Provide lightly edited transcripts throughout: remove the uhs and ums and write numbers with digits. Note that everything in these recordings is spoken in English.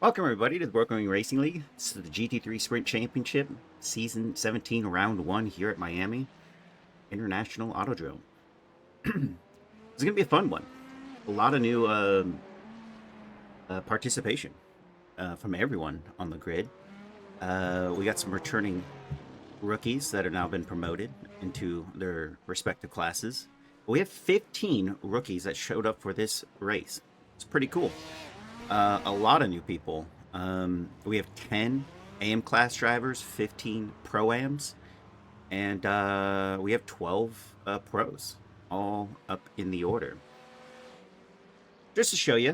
Welcome everybody to the Brooklyn Racing League. This is the GT3 Sprint Championship, Season 17, Round 1 here at Miami International Autodrome. It's going to be a fun one. A lot of new participation from everyone on the grid. We got some returning rookies that have now been promoted into their respective classes. We have 15 rookies that showed up for this race. It's pretty cool. A lot of new people. We have 10 AM class drivers, 15 Pro-Ams, and we have 12 pros, all up in the order. Just to show you,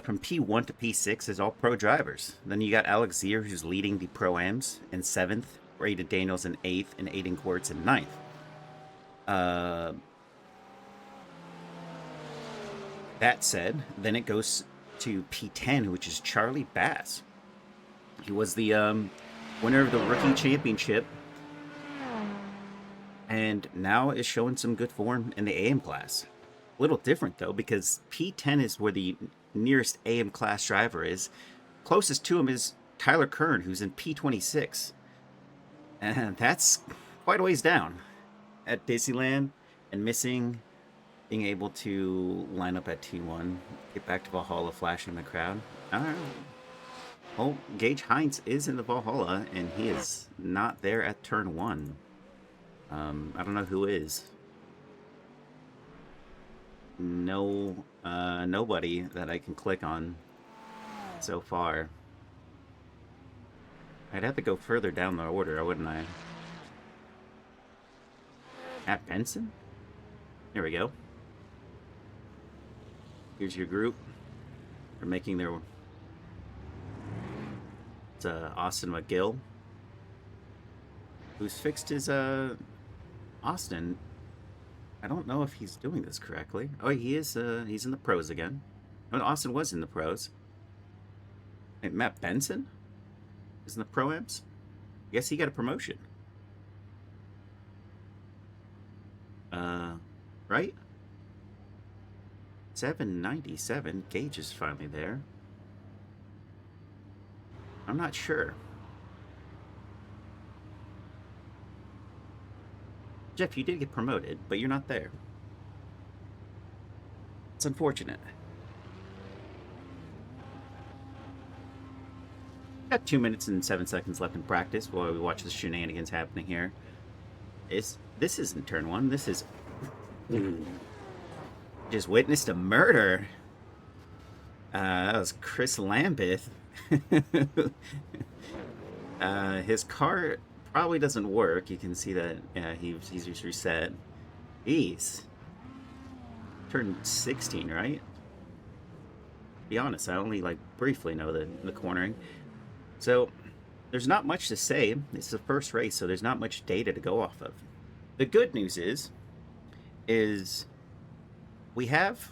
from P1 to P6 is all pro drivers. Then you got Alex Zier, who's leading the Pro-Ams in 7th, Raiden Daniels in 8th, and Aiden Quartz in 9th. That said, then it goes to P10, which is Charlie Bass. He was the winner of the Rookie Championship, and now is showing some good form in the AM class. A little different, though, because P10 is where the nearest AM class driver is. Closest to him is Tyler Kern, who's in P26. And that's quite a ways down at Disneyland and missing being able to line up at T1, get back to Valhalla, flashing the crowd. Well, Gage Hines is in the Valhalla, and he is not there at turn 1. I don't know who is. No, nobody that I can click on so far. I'd have to go further down the order, wouldn't I? Matt Benson? There we go. Here's your group. They're making their... It's Austin McGill, who's fixed his Austin. I don't know if he's doing this correctly. Oh, he is. He's in the pros again. Oh, Austin was in the pros. Hey, Matt Benson is in the pro-amps. I guess he got a promotion. Right? 797. Gage is finally there. I'm not sure. Jeff, you did get promoted, but you're not there. It's unfortunate. Got 2 minutes and 7 seconds left in practice while we watch the shenanigans happening here. This isn't turn 1. This is... Just witnessed a murder. That was Chris Lambeth. His car probably doesn't work. You can see that he's just reset. Jeez. Turned 16, right? Be honest, I only briefly know the cornering. So there's not much to say. This is the first race, so there's not much data to go off of. The good news is we have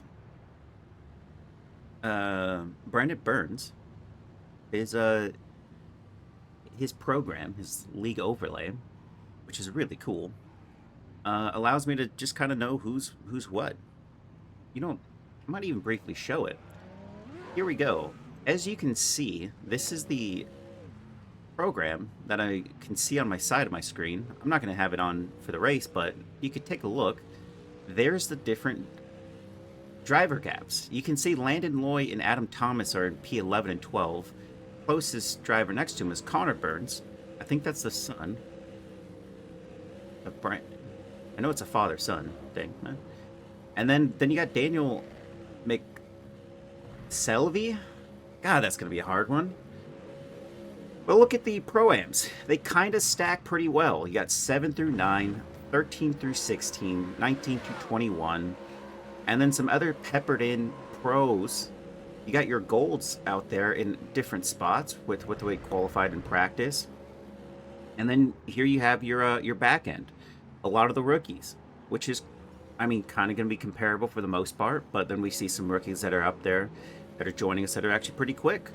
Brandon Burns. His program, his league overlay, which is really cool, allows me to just kind of know who's what. I might even briefly show it. Here we go. As you can see, this is the program that I can see on my side of my screen. I'm not going to have it on for the race, but you could take a look. There's the different driver gaps. You can see Landon Loy and Adam Thomas are in P11 and 12. Closest driver next to him is Connor Burns. I think that's the son of Brent. I know it's a father-son thing. And then you got Daniel McSelvey. God, that's going to be a hard one. Well, look at the Pro-Ams. They kind of stack pretty well. You got 7 through 9, 13 through 16, 19 through 21, and then some other peppered in pros. You got your golds out there in different spots with the way qualified in practice. And then here you have your back end. A lot of the rookies, which is, kind of going to be comparable for the most part, but then we see some rookies that are up there that are joining us that are actually pretty quick.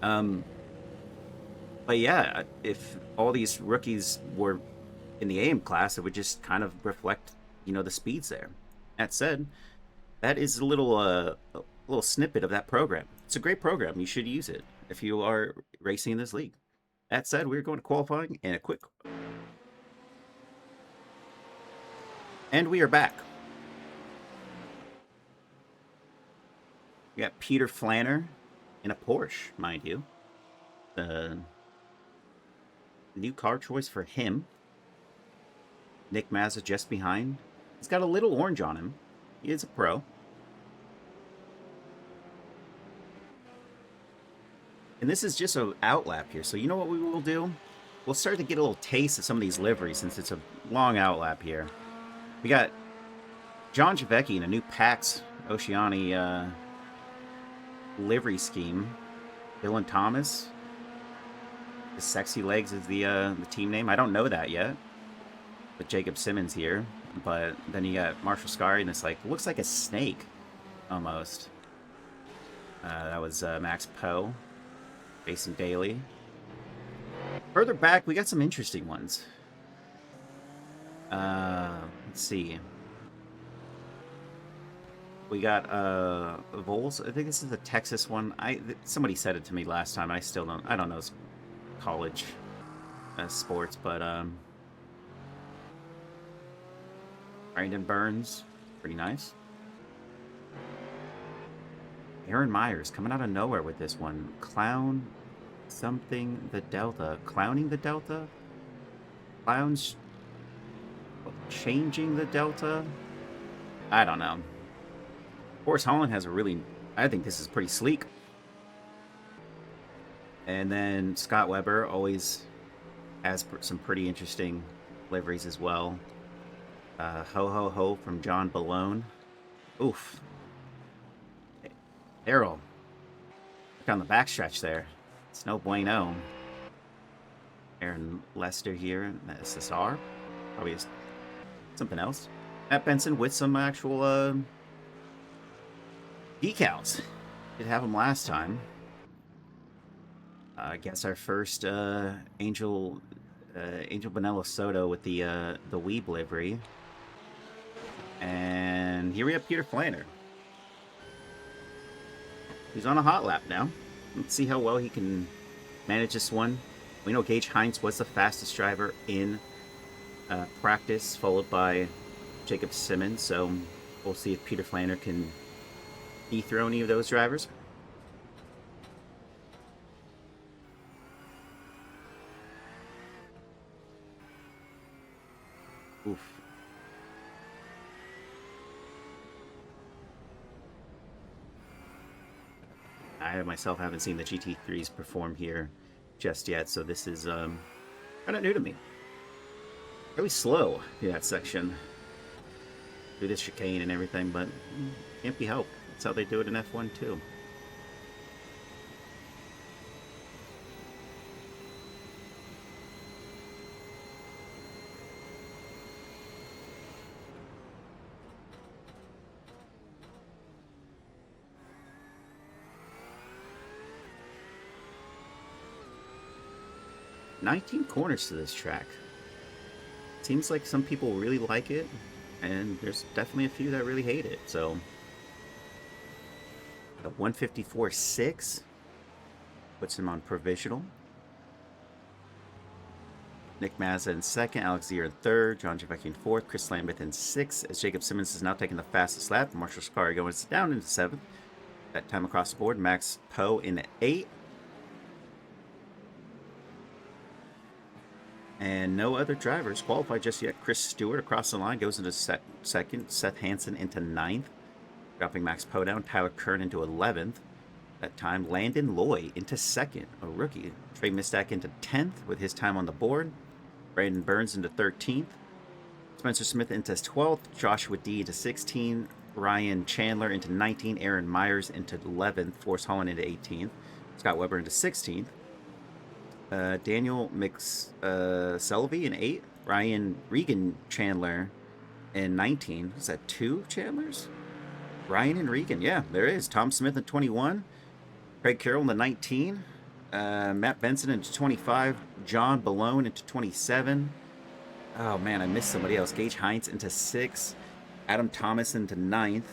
But yeah, if all these rookies were in the AM class, it would just kind of reflect, the speeds there. That said, that is a little snippet of that program. It's a great program. You should use it. if you are racing in this league. That said, we're going to qualifying and a quick. And we are back. We got Peter Flanner in a Porsche, mind you. The new car choice for him. Nick Mazza just behind. He's got a little orange on him. He is a pro. And this is just an outlap here. So you know what we will do? We'll start to get a little taste of some of these liveries since it's a long outlap here. We got John Javecki in a new Pax Oceani livery scheme. Dylan Thomas. The Sexy Legs is the team name. I don't know that yet. With Jacob Simmons here. But then you got Marshall Scari and it's like, looks like a snake. Almost. That was Max Poe. Jason Daly. Further back, we got some interesting ones. Let's see. We got Vols. I think this is a Texas one. Somebody said it to me last time. I don't know college sports, but Brandon Burns, pretty nice. Aaron Myers coming out of nowhere with this one. Clown something the Delta. Clowning the Delta? Clowns changing the Delta? I don't know. Forrest Holland has a really... I think this is pretty sleek. And then Scott Weber always has some pretty interesting liveries as well. Ho Ho Ho from John Balone. Oof. Errol. Look on the backstretch there. It's no bueno. Aaron Lester here. SSR. Probably something else. Matt Benson with some actual decals. Did have them last time. I guess our first Angel Bonello Soto with the Weeb livery. And here we have Peter Flanner. He's on a hot lap now. Let's see how well he can manage this one. We know Gage Heinz was the fastest driver in practice, followed by Jacob Simmons. So we'll see if Peter Flanner can dethrone any of those drivers. Oof. I myself haven't seen the GT3s perform here just yet, so this is kind of new to me. Really slow in that section. Through this chicane and everything, but can't be helped. That's how they do it in F1 too. $19 corners to this track. Seems like some people really like it, and there's definitely a few that really hate it. So, a 154.6 puts him on provisional. Nick Mazza in second, Alex Zier in third, John Javecki in fourth, Chris Lambeth in sixth, as Jacob Simmons is now taking the fastest lap. Marshall Scari going down into seventh. That time across the board, Max Poe in eighth. And no other drivers qualified just yet. Chris Stewart across the line goes into second. Seth Hansen into ninth. Dropping Max Poe down. Tyler Kern into 11th. That time, Landon Loy into second, a rookie. Trey Mistack into 10th with his time on the board. Brandon Burns into 13th. Spencer Smith into 12th. Joshua D into 16th. Ryan Chandler into 19th. Aaron Myers into 11th. Forrest Holland into 18th. Scott Weber into 16th. Daniel McSelvey in 8th. Ryan Regan Chandler in 19. Is that two Chandlers? Ryan and Regan. Yeah, there is. Tom Smith in 21. Craig Carroll in the 19. Matt Benson into 25. John Balone into 27. Oh, man, I missed somebody else. Gage Heinz into 6. Adam Thomas into 9th.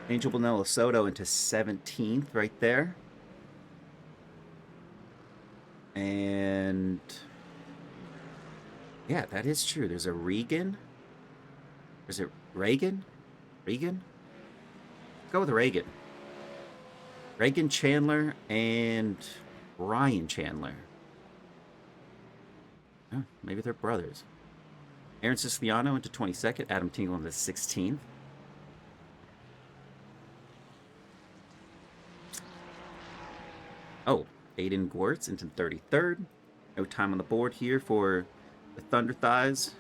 Angel Bonello Soto into 17th right there. And yeah, that is true. There's a Regan. Is it Reagan? Regan? Go with Reagan. Reagan Chandler and Ryan Chandler. Oh, maybe they're brothers. Aaron Siciliano into 22nd. Adam Tingle into 16th. Oh, Aiden Gwertz into 33rd. No time on the board here for the Thunder Thighs.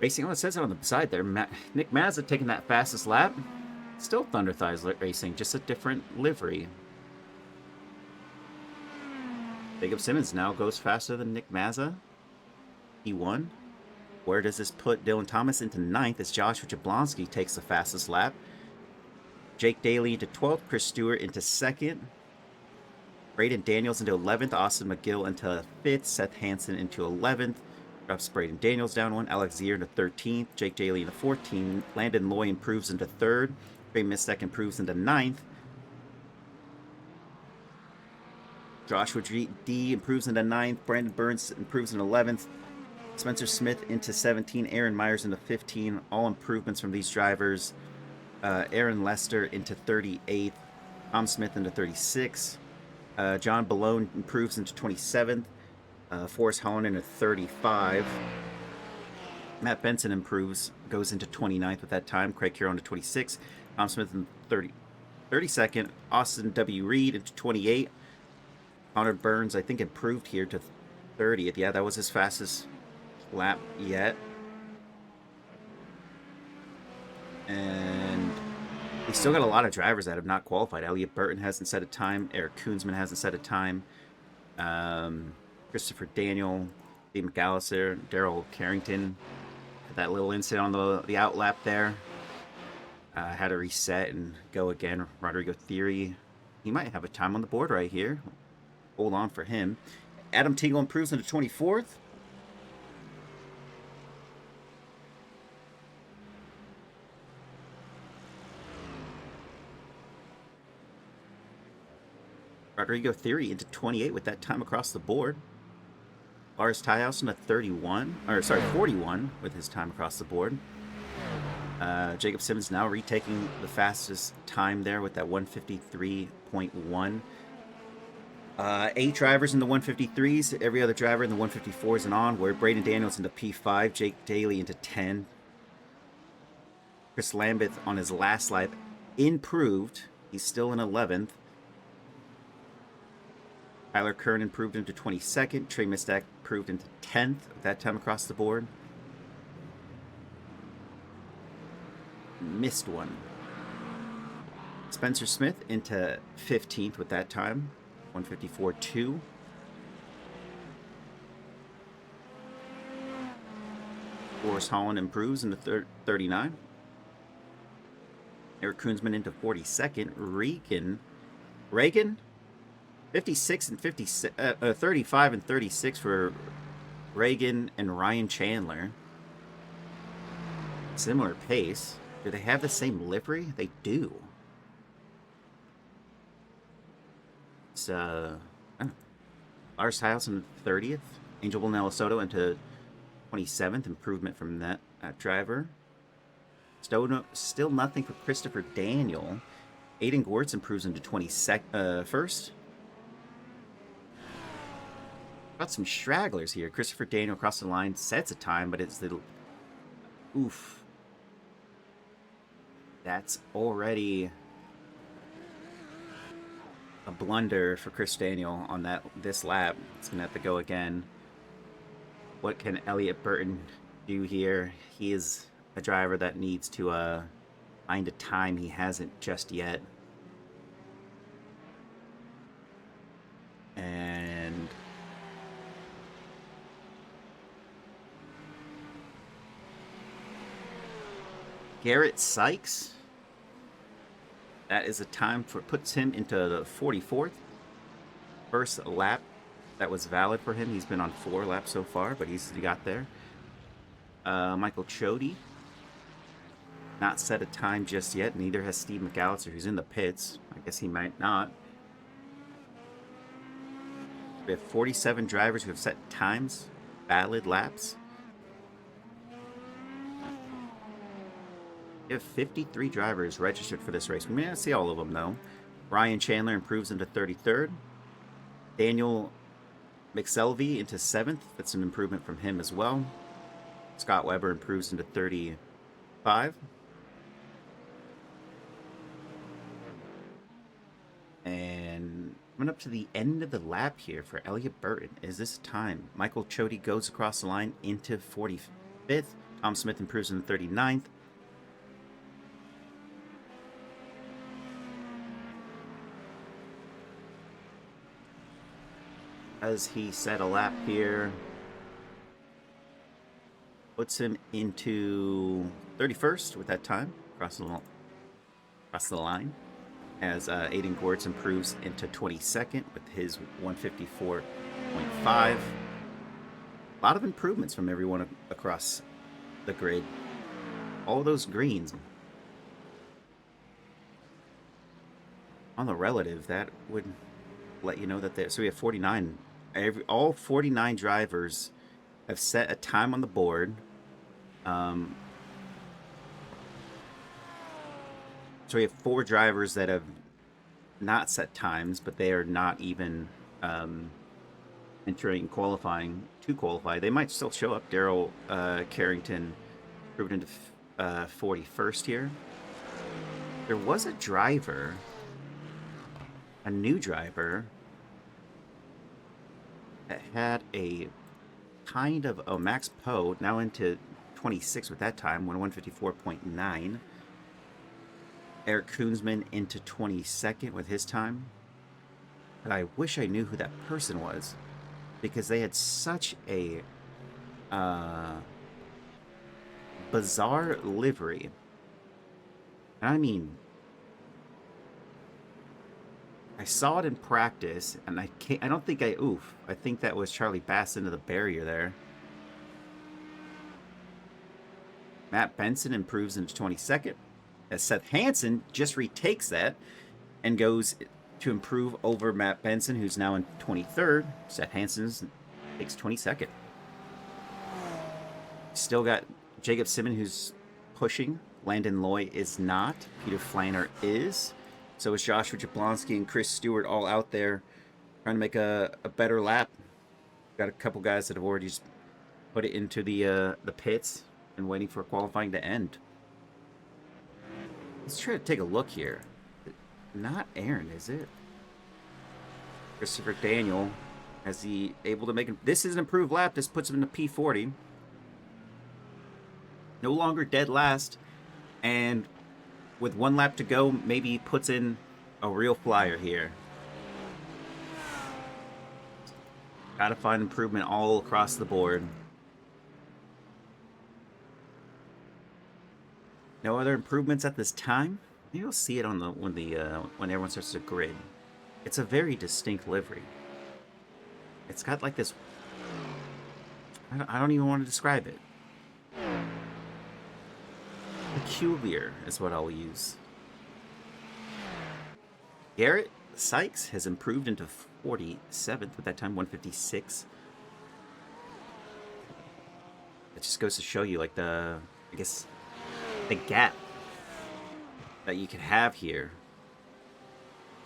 Racing, oh, it says it on the side there. Nick Mazza taking that fastest lap. Still Thunder Thighs Racing, just a different livery. Jacob Simmons now goes faster than Nick Mazza. He won. Where does this put Dylan Thomas into 9th as Joshua Jablonski takes the fastest lap? Jake Daly into 12th. Chris Stewart into 2nd. Braden Daniels into 11th. Austin McGill into 5th. Seth Hansen into 11th. Drops Braden Daniels down 1. Alex Zier into 13th. Jake Daly into 14th. Landon Loy improves into 3rd. Trey Mistek improves into 9th. Joshua D improves into 9th. Brandon Burns improves into 11th. Spencer Smith into 17. Aaron Myers into 15. All improvements from these drivers. Aaron Lester into 38th. Tom Smith into 36th. John Balone improves into 27th. Forrest Holland into 35. Matt Benson improves, goes into 29th with that time. Craig Carroll into 26. Tom Smith in 32nd. Austin W. Reed into 28. Connor Burns, I think, improved here to 30th. Yeah, that was his fastest lap yet. And we still got a lot of drivers that have not qualified. Elliot Burton hasn't set a time. Eric Koonsman hasn't set a time. Christopher Daniel, Steve McAllister, Daryl Carrington. That little incident on the outlap there. Had to reset and go again. Rodrigo Theory. He might have a time on the board right here. Hold on for him. Adam Tingle improves into 24th. Rodrigo Theory into 28 with that time across the board. Lars Tyhouse into 41 with his time across the board. Jacob Simmons now retaking the fastest time there with that 153.1. 8 drivers in the 153s. Every other driver in the 154s and on. Where Braden Daniels into P5. Jake Daly into 10. Chris Lambeth on his last lap improved. He's still in 11th. Tyler Kern improved into 22nd. Trey Mistak improved into 10th at that time across the board. Missed one. Spencer Smith into 15th with that time. 154.2. Forrest Holland improves into 39. Eric Koonsman into 42nd. Reagan 56 and 35 and 36 for Reagan and Ryan Chandler. Similar pace. Do they have the same livery? They do. It's Lars Hiles in 30th. Angel Bonello Soto into 27th. Improvement from that driver. Still nothing for Christopher Daniel. Aiden Gwertz improves into 21st. Got some stragglers here. Christopher Daniel across the line sets a time, but it's the... Oof. That's already a blunder for Chris Daniel on this lap. It's going to have to go again. What can Elliot Burton do here? He is a driver that needs to find a time. He hasn't just yet. And Garrett Sykes, that is a time puts him into the 44th. First lap that was valid for him. He's been on 4 laps so far, but he got there. Michael Chody, not set a time just yet. Neither has Steve McAllister, who's in the pits. I guess he might not. We have 47 drivers who have set times, valid laps. We have 53 drivers registered for this race. We may not see all of them, though. Ryan Chandler improves into 33rd. Daniel McSelvey into 7th. That's an improvement from him as well. Scott Weber improves into 35. And coming up to the end of the lap here for Elliott Burton. Is this time? Michael Chody goes across the line into 45th. Tom Smith improves into 39th. As he set a lap here, puts him into 31st with that time across the line. As Aiden Gortz improves into 22nd with his 154.5. A lot of improvements from everyone across the grid. All those greens. On the relative, that would let you know that there. So we have 49. All 49 drivers have set a time on the board. So we have 4 drivers that have not set times, but they are not even entering qualifying to qualify. They might still show up. Daryl Carrington proved into 41st here. There was a driver, a new driver, that had a kind of Max Poe now into 26 with that time, 154.9. Eric Koonsman into 22nd with his time. But I wish I knew who that person was, because they had such a bizarre livery. And I mean, I saw it in practice, and I don't think I think that was Charlie Bass into the barrier there. Matt Benson improves into 22nd. As Seth Hansen just retakes that and goes to improve over Matt Benson, who's now in 23rd. Seth Hansen takes 22nd. Still got Jacob Simon, who's pushing. Landon Loy is not. Peter Flanner is. So is Joshua Jablonski and Chris Stewart, all out there trying to make a better lap. Got a couple guys that have already just put it into the pits and waiting for qualifying to end. Let's try to take a look here. Not Aaron, is it? Christopher Daniel, is he able to make it? This is an improved lap. This puts him in the P40. No longer dead last. And with 1 lap to go, maybe puts in a real flyer here. Gotta find improvement all across the board. No other improvements at this time. Maybe you'll see it on when everyone starts to grid. It's a very distinct livery. It's got like this. I don't even want to describe it. Peculiar is what I'll use. Garrett Sykes has improved into 47th with that time, 156. It just goes to show you like the gap that you could have here.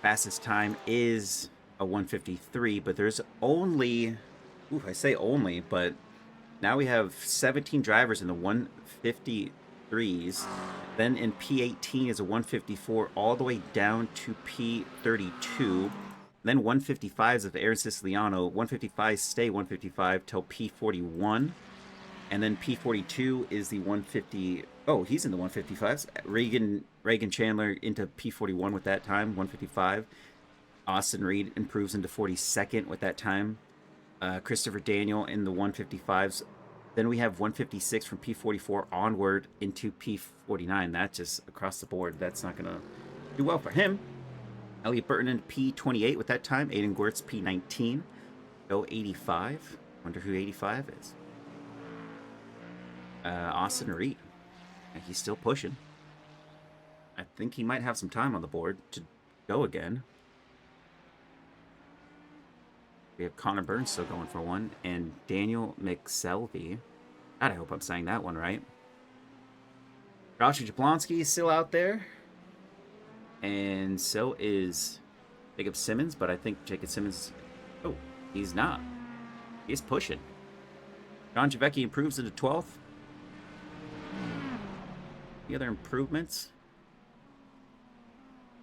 Fastest time is a 153, but there's only, I say only, but now we have 17 drivers in the 153s. Then in P18 is a 154 all the way down to P32. Then 155s of Aaron Siciliano. 155s stay 155 till P41. And then P42 is the 150. Oh, he's in the 155s. Reagan Chandler into P41 with that time, 155. Austin Reed improves into 42nd with that time. Christopher Daniel in the 155s. Then we have 156 from P44 onward into P49. That's just across the board. That's not going to do well for him. Elliott Burton in P28 with that time. Aiden Gortz P19. Go 85. Wonder who 85 is. Austin Reed. He's still pushing. I think he might have some time on the board to go again. We have Connor Burns still going for one, and Daniel McSelvey. God, I hope I'm saying that one right. Joshua Jablonski is still out there, and so is Jacob Simmons, but I think Jacob Simmons... Oh, he's not. He's pushing. John Javecki improves into 12th. The other improvements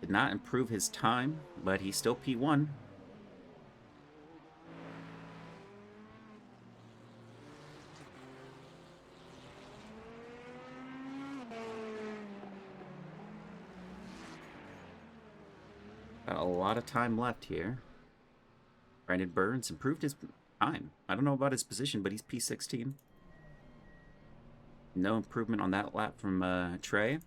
did not improve his time, but he's still P1. Got a lot of time left here. Brandon Burns improved his time. I don't know about his position, but he's P16. No improvement on that lap from Trey.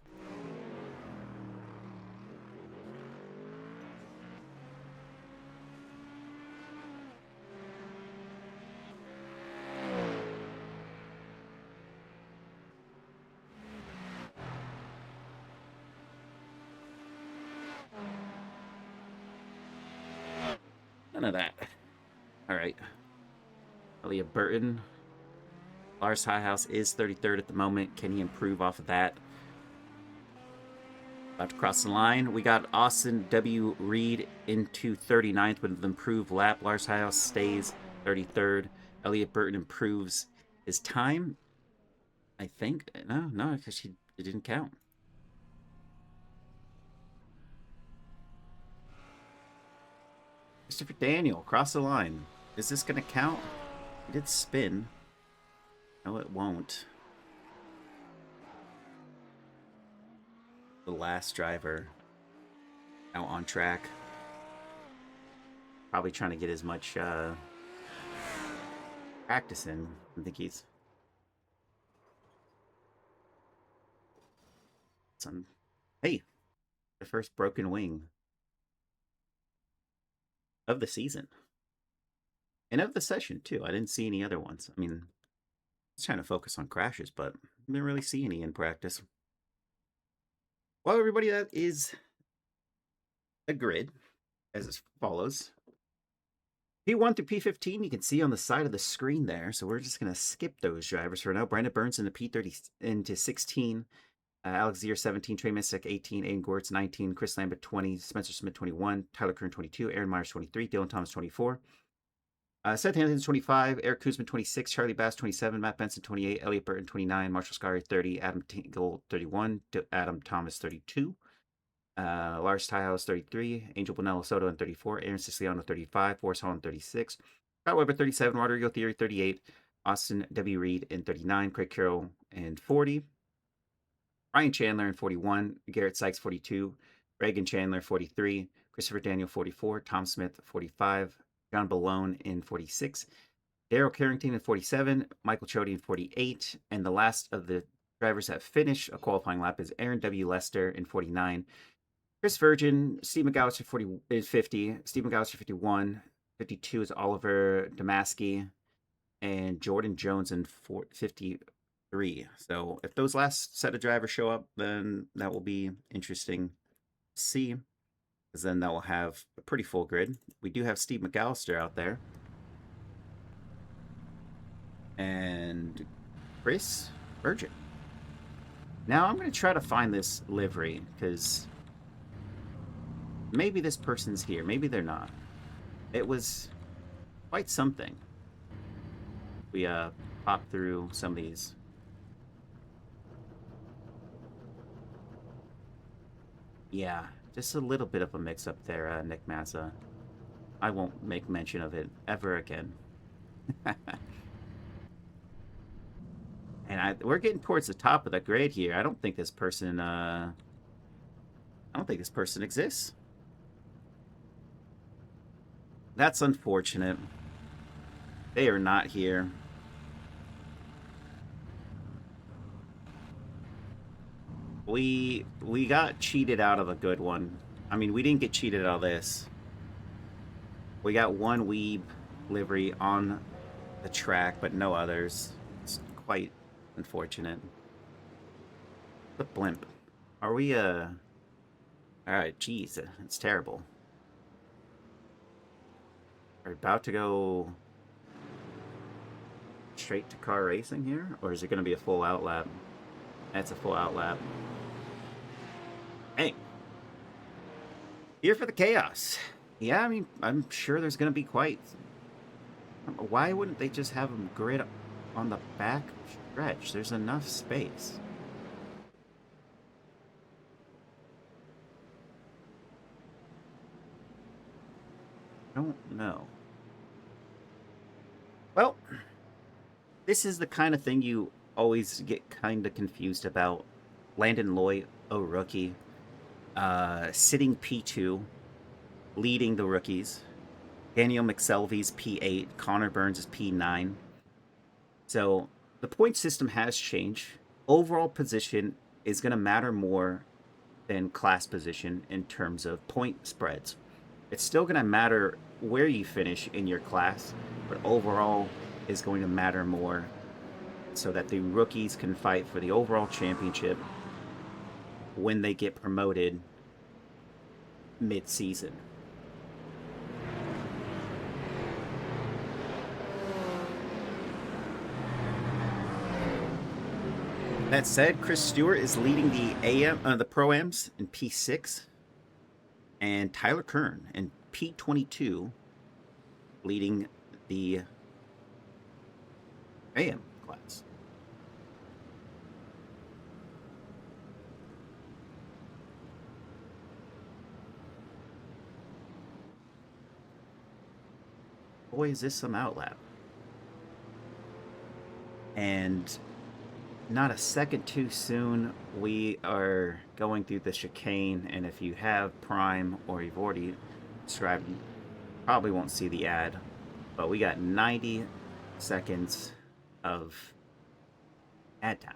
None of that. All right. Elliot Burton. Lars Highhouse is 33rd at the moment. Can he improve off of that? About to cross the line. We got Austin W. Reed into 39th with an improved lap. Lars Highhouse stays 33rd. Elliot Burton improves his time. I think. No, because it didn't count. Christopher Daniel, cross the line. Is this going to count? He did spin. No, it won't. The last driver out on track. Probably trying to get as much practice in. I think he's... Hey, the first broken wing of the season. And of the session, too. I didn't see any other ones. I mean, I was trying to focus on crashes, but I didn't really see any in practice. Well, everybody, that is a grid as follows. P1 through P15, you can see on the side of the screen there. So we're just going to skip those drivers for now. Brandon Burns into P30 into 16. Alex Zier 17, Trey Missick 18, Aiden Gortz 19, Chris Lambert 20, Spencer Smith 21, Tyler Kern 22, Aaron Myers 23, Dylan Thomas 24. Seth Hampton 25, Eric Kuzman 26, Charlie Bass 27, Matt Benson 28, Elliot Burton 29, Marshall Scary 30, Adam Tingle 31, Adam Thomas 32, Lars Tyhouse 33, Angel Bonello Soto in 34, Aaron Siciliano 35, Forrest Holland 36, Scott Weber 37, Rodrigo Theory 38, Austin W. Reed in 39, Craig Carroll in 40, Ryan Chandler in 41, Garrett Sykes 42, Reagan Chandler 43, Christopher Daniel 44, Tom Smith 45, John Balone in 46, Daryl Carrington in 47, Michael Chody in 48, and the last of the drivers that finished a qualifying lap is Aaron W. Lester in 49, Chris Virgin, Steve McAllister is 50, Steve McAllister 51, 52 is Oliver Damaski, and Jordan Jones in 53. So if those last set of drivers show up, then that will be interesting to see, because then that will have a pretty full grid. We do have Steve McAllister out there. And Chris Virgin. Now I'm going to try to find this livery, because maybe this person's here. Maybe they're not. It was quite something. We pop through some of these. Yeah, just a little bit of a mix-up there, Nick Mazza. I won't make mention of it ever again. And we're getting towards the top of the grade here. I don't think this person exists. That's unfortunate. They are not here. We got cheated out of a good one. I mean, we didn't get cheated out of this. We got one Weeb livery on the track, but no others. It's quite unfortunate. The blimp. Are we, Alright, geez, it's terrible. Are we about to go straight to car racing here? Or is it going to be a full out lap? That's a full out lap. Hey. Here for the chaos. Yeah, I mean, I'm sure there's going to be quite... Why wouldn't they just have them grid on the back stretch? There's enough space. I don't know. Well, this is the kind of thing you always get kind of confused about. Landon Loy, a rookie, sitting P2, leading the rookies. Daniel McSelvey's P8, Connor Burns is P9. So the point system has changed. Overall position is going to matter more than class position in terms of point spreads. It's still going to matter where you finish in your class, but overall is going to matter more so that the rookies can fight for the overall championship when they get promoted mid-season. That said, Chris Stewart is leading the Pro-Ams in P6, and Tyler Kern in P22 leading the AM class. Boy, is this some outlap. And not a second too soon, we are going through the chicane, and if you have Prime or you've already subscribed, you probably won't see the ad, but we got 90 seconds of ad time.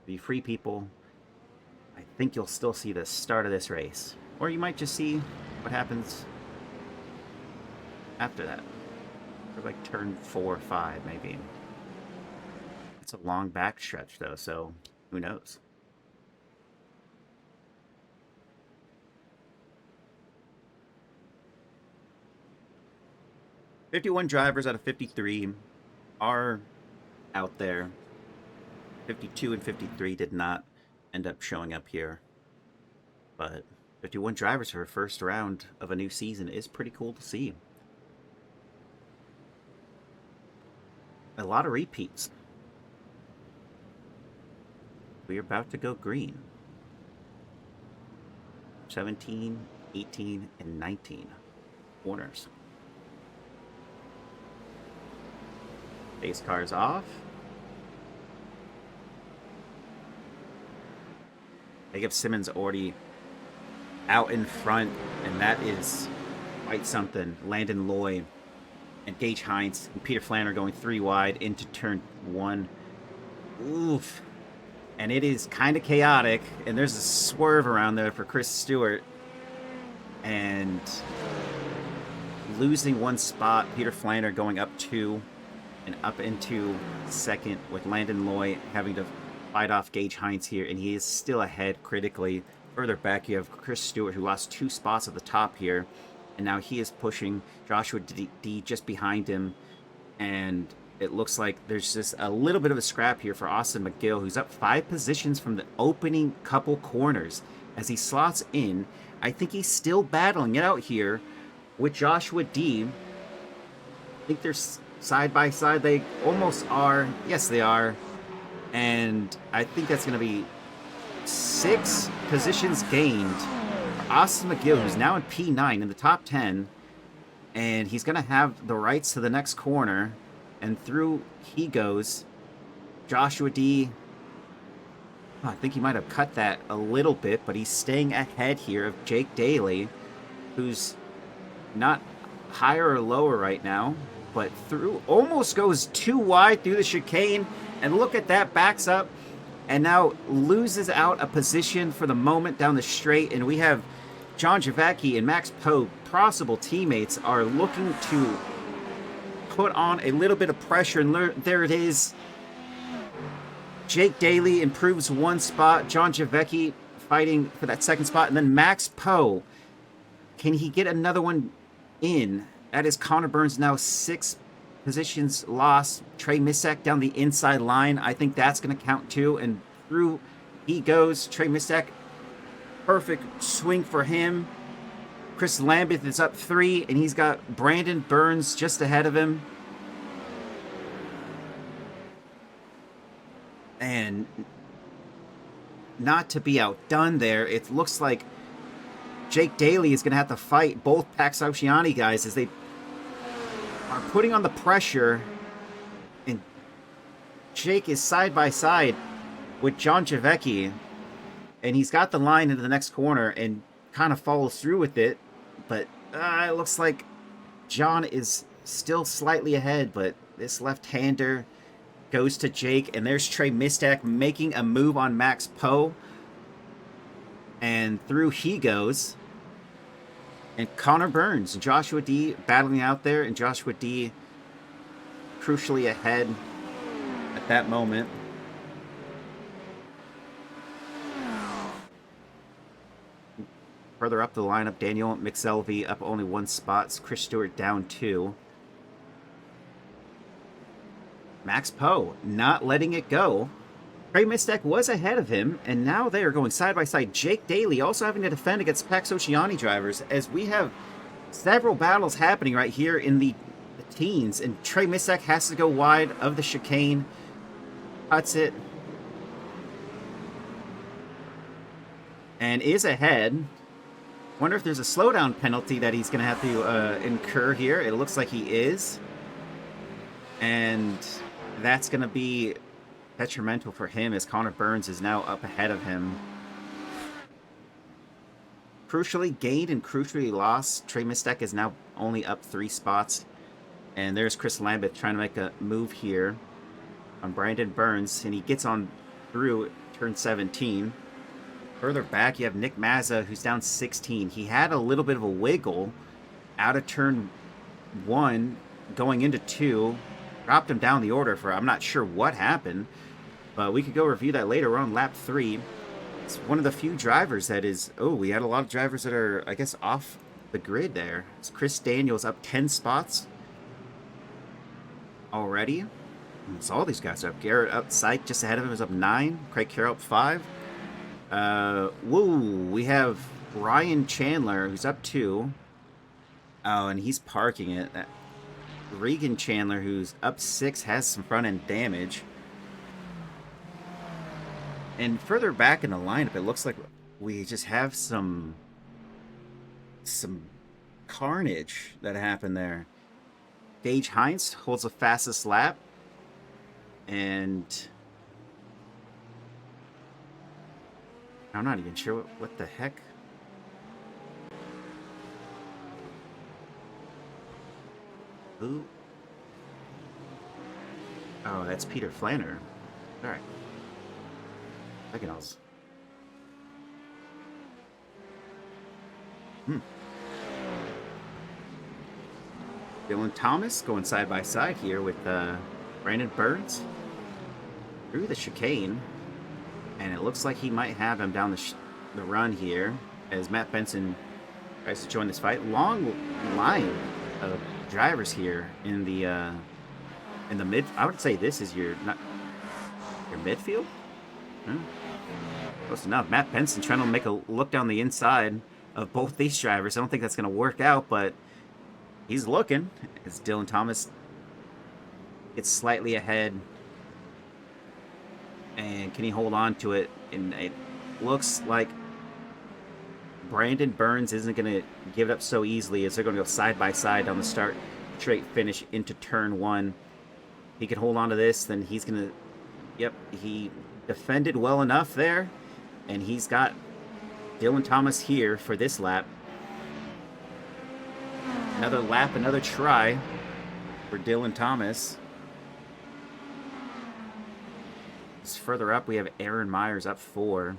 For you free people, I think you'll still see the start of this race, or you might just see what happens after that, or like turn 4 or 5 maybe. It's a long back stretch, though, so who knows? "51 drivers out of 53 are out there. 52 and 53 did not end up showing up here. But 51 drivers for a first round of a new season is pretty cool to see. A lot of repeats. We're about to go green. 17, 18, and 19 corners. Base car's off. Jacob Simmons already out in front, and that is quite something. Landon Loy and Gage Hines and Peter Flanner going 3 wide into turn 1. Oof. And it is kind of chaotic, and there's a swerve around there for Chris Stewart. And losing 1 spot, Peter Flanner going up 2 and up into second, with Landon Loy having to fight off Gage Hines here, and he is still ahead critically. Further back, you have Chris Stewart, who lost 2 spots at the top here, and now he is pushing Joshua D just behind him, and it looks like there's just a little bit of a scrap here for Austin McGill, who's up 5 positions from the opening couple corners. As he slots in, I think he's still battling it out here with Joshua D. I think they're side by side. They almost are. Yes, they are. And I think that's going to be 6 positions gained for Austin McGill, who's now in P9 in the top 10. And he's going to have the rights to the next corner. And through he goes. Joshua D. I think he might have cut that a little bit, but he's staying ahead here of Jake Daly, who's not higher or lower right now, but through almost goes 2 wide through the chicane. And look at that, backs up and now loses out a position for the moment down the straight. And we have John Javecki and Max Poe, possible teammates, are looking to put on a little bit of pressure, and there it is. Jake Daly improves 1 spot. John Javecki fighting for that 2nd spot, and then Max Poe, can he get another one in That is Connor Burns now 6 positions lost. Trey Misek down the inside line. I think that's going to count too. And through he goes. Trey Misek, perfect swing for him. Chris Lambeth is up 3, and he's got Brandon Burns just ahead of him. And not to be outdone there, it looks like Jake Daly is going to have to fight both Pax Oceani guys as they are putting on the pressure. And Jake is side by side with John Javecki, and he's got the line into the next corner and kind of follows through with it. But it looks like John is still slightly ahead, but this left-hander goes to Jake, and there's Trey Mistek making a move on Max Poe. And through he goes. And Connor Burns and Joshua D battling out there, and Joshua D crucially ahead at that moment. Further up the lineup, Daniel McSelvey up only 1 spot. Chris Stewart down 2. Max Poe not letting it go. Trey Mistek was ahead of him, and now they are going side by side. Jake Daly also having to defend against Pax Oceani drivers, as we have several battles happening right here in the teens, and Trey Mistek has to go wide of the chicane. Cuts it. And is ahead. Wonder if there's a slowdown penalty that he's going to have to incur here. It looks like he is. And that's going to be detrimental for him, as Connor Burns is now up ahead of him. Crucially gained and crucially lost. Trey Mistek is now only up 3 spots. And there's Chris Lambeth trying to make a move here on Brandon Burns. And he gets on through turn 17. Further back, you have Nick Mazza, who's down 16. He had a little bit of a wiggle out of turn 1, going into 2. Dropped him down the order for, I'm not sure what happened, but we could go review that later on lap 3. It's one of the few drivers that is, we had a lot of drivers that are, I guess, off the grid there. It's Chris Daniels up 10 spots already. It's all these guys are up. Garrett up, Syke just ahead of him is up 9. Craig Carroll up 5. We have Ryan Chandler, who's up 2. Oh, and he's parking it. Regan Chandler, who's up 6, has some front end damage. And further back in the lineup, it looks like we just have some carnage that happened there. Gage Heinz holds the fastest lap, and I'm not even sure what the heck. Who? Oh, that's Peter Flanner. All right. Second else. Dylan Thomas going side by side here with Brandon Burns through the chicane, and it looks like he might have him down the run here as Matt Benson tries to join this fight. Long line of drivers here in the mid. I would say this is your midfield. Close enough. Matt Benson trying to make a look down the inside of both these drivers. I don't think that's going to work out, but he's looking as Dylan Thomas gets slightly ahead. And can he hold on to it? And it looks like Brandon Burns isn't going to give it up so easily, as they're going to go side by side down the start, straight finish into turn 1. He can hold on to this, then he's going to... Yep, he defended well enough there. And he's got Dylan Thomas here for this lap. Another lap, another try for Dylan Thomas. Just further up, we have Aaron Myers up 4.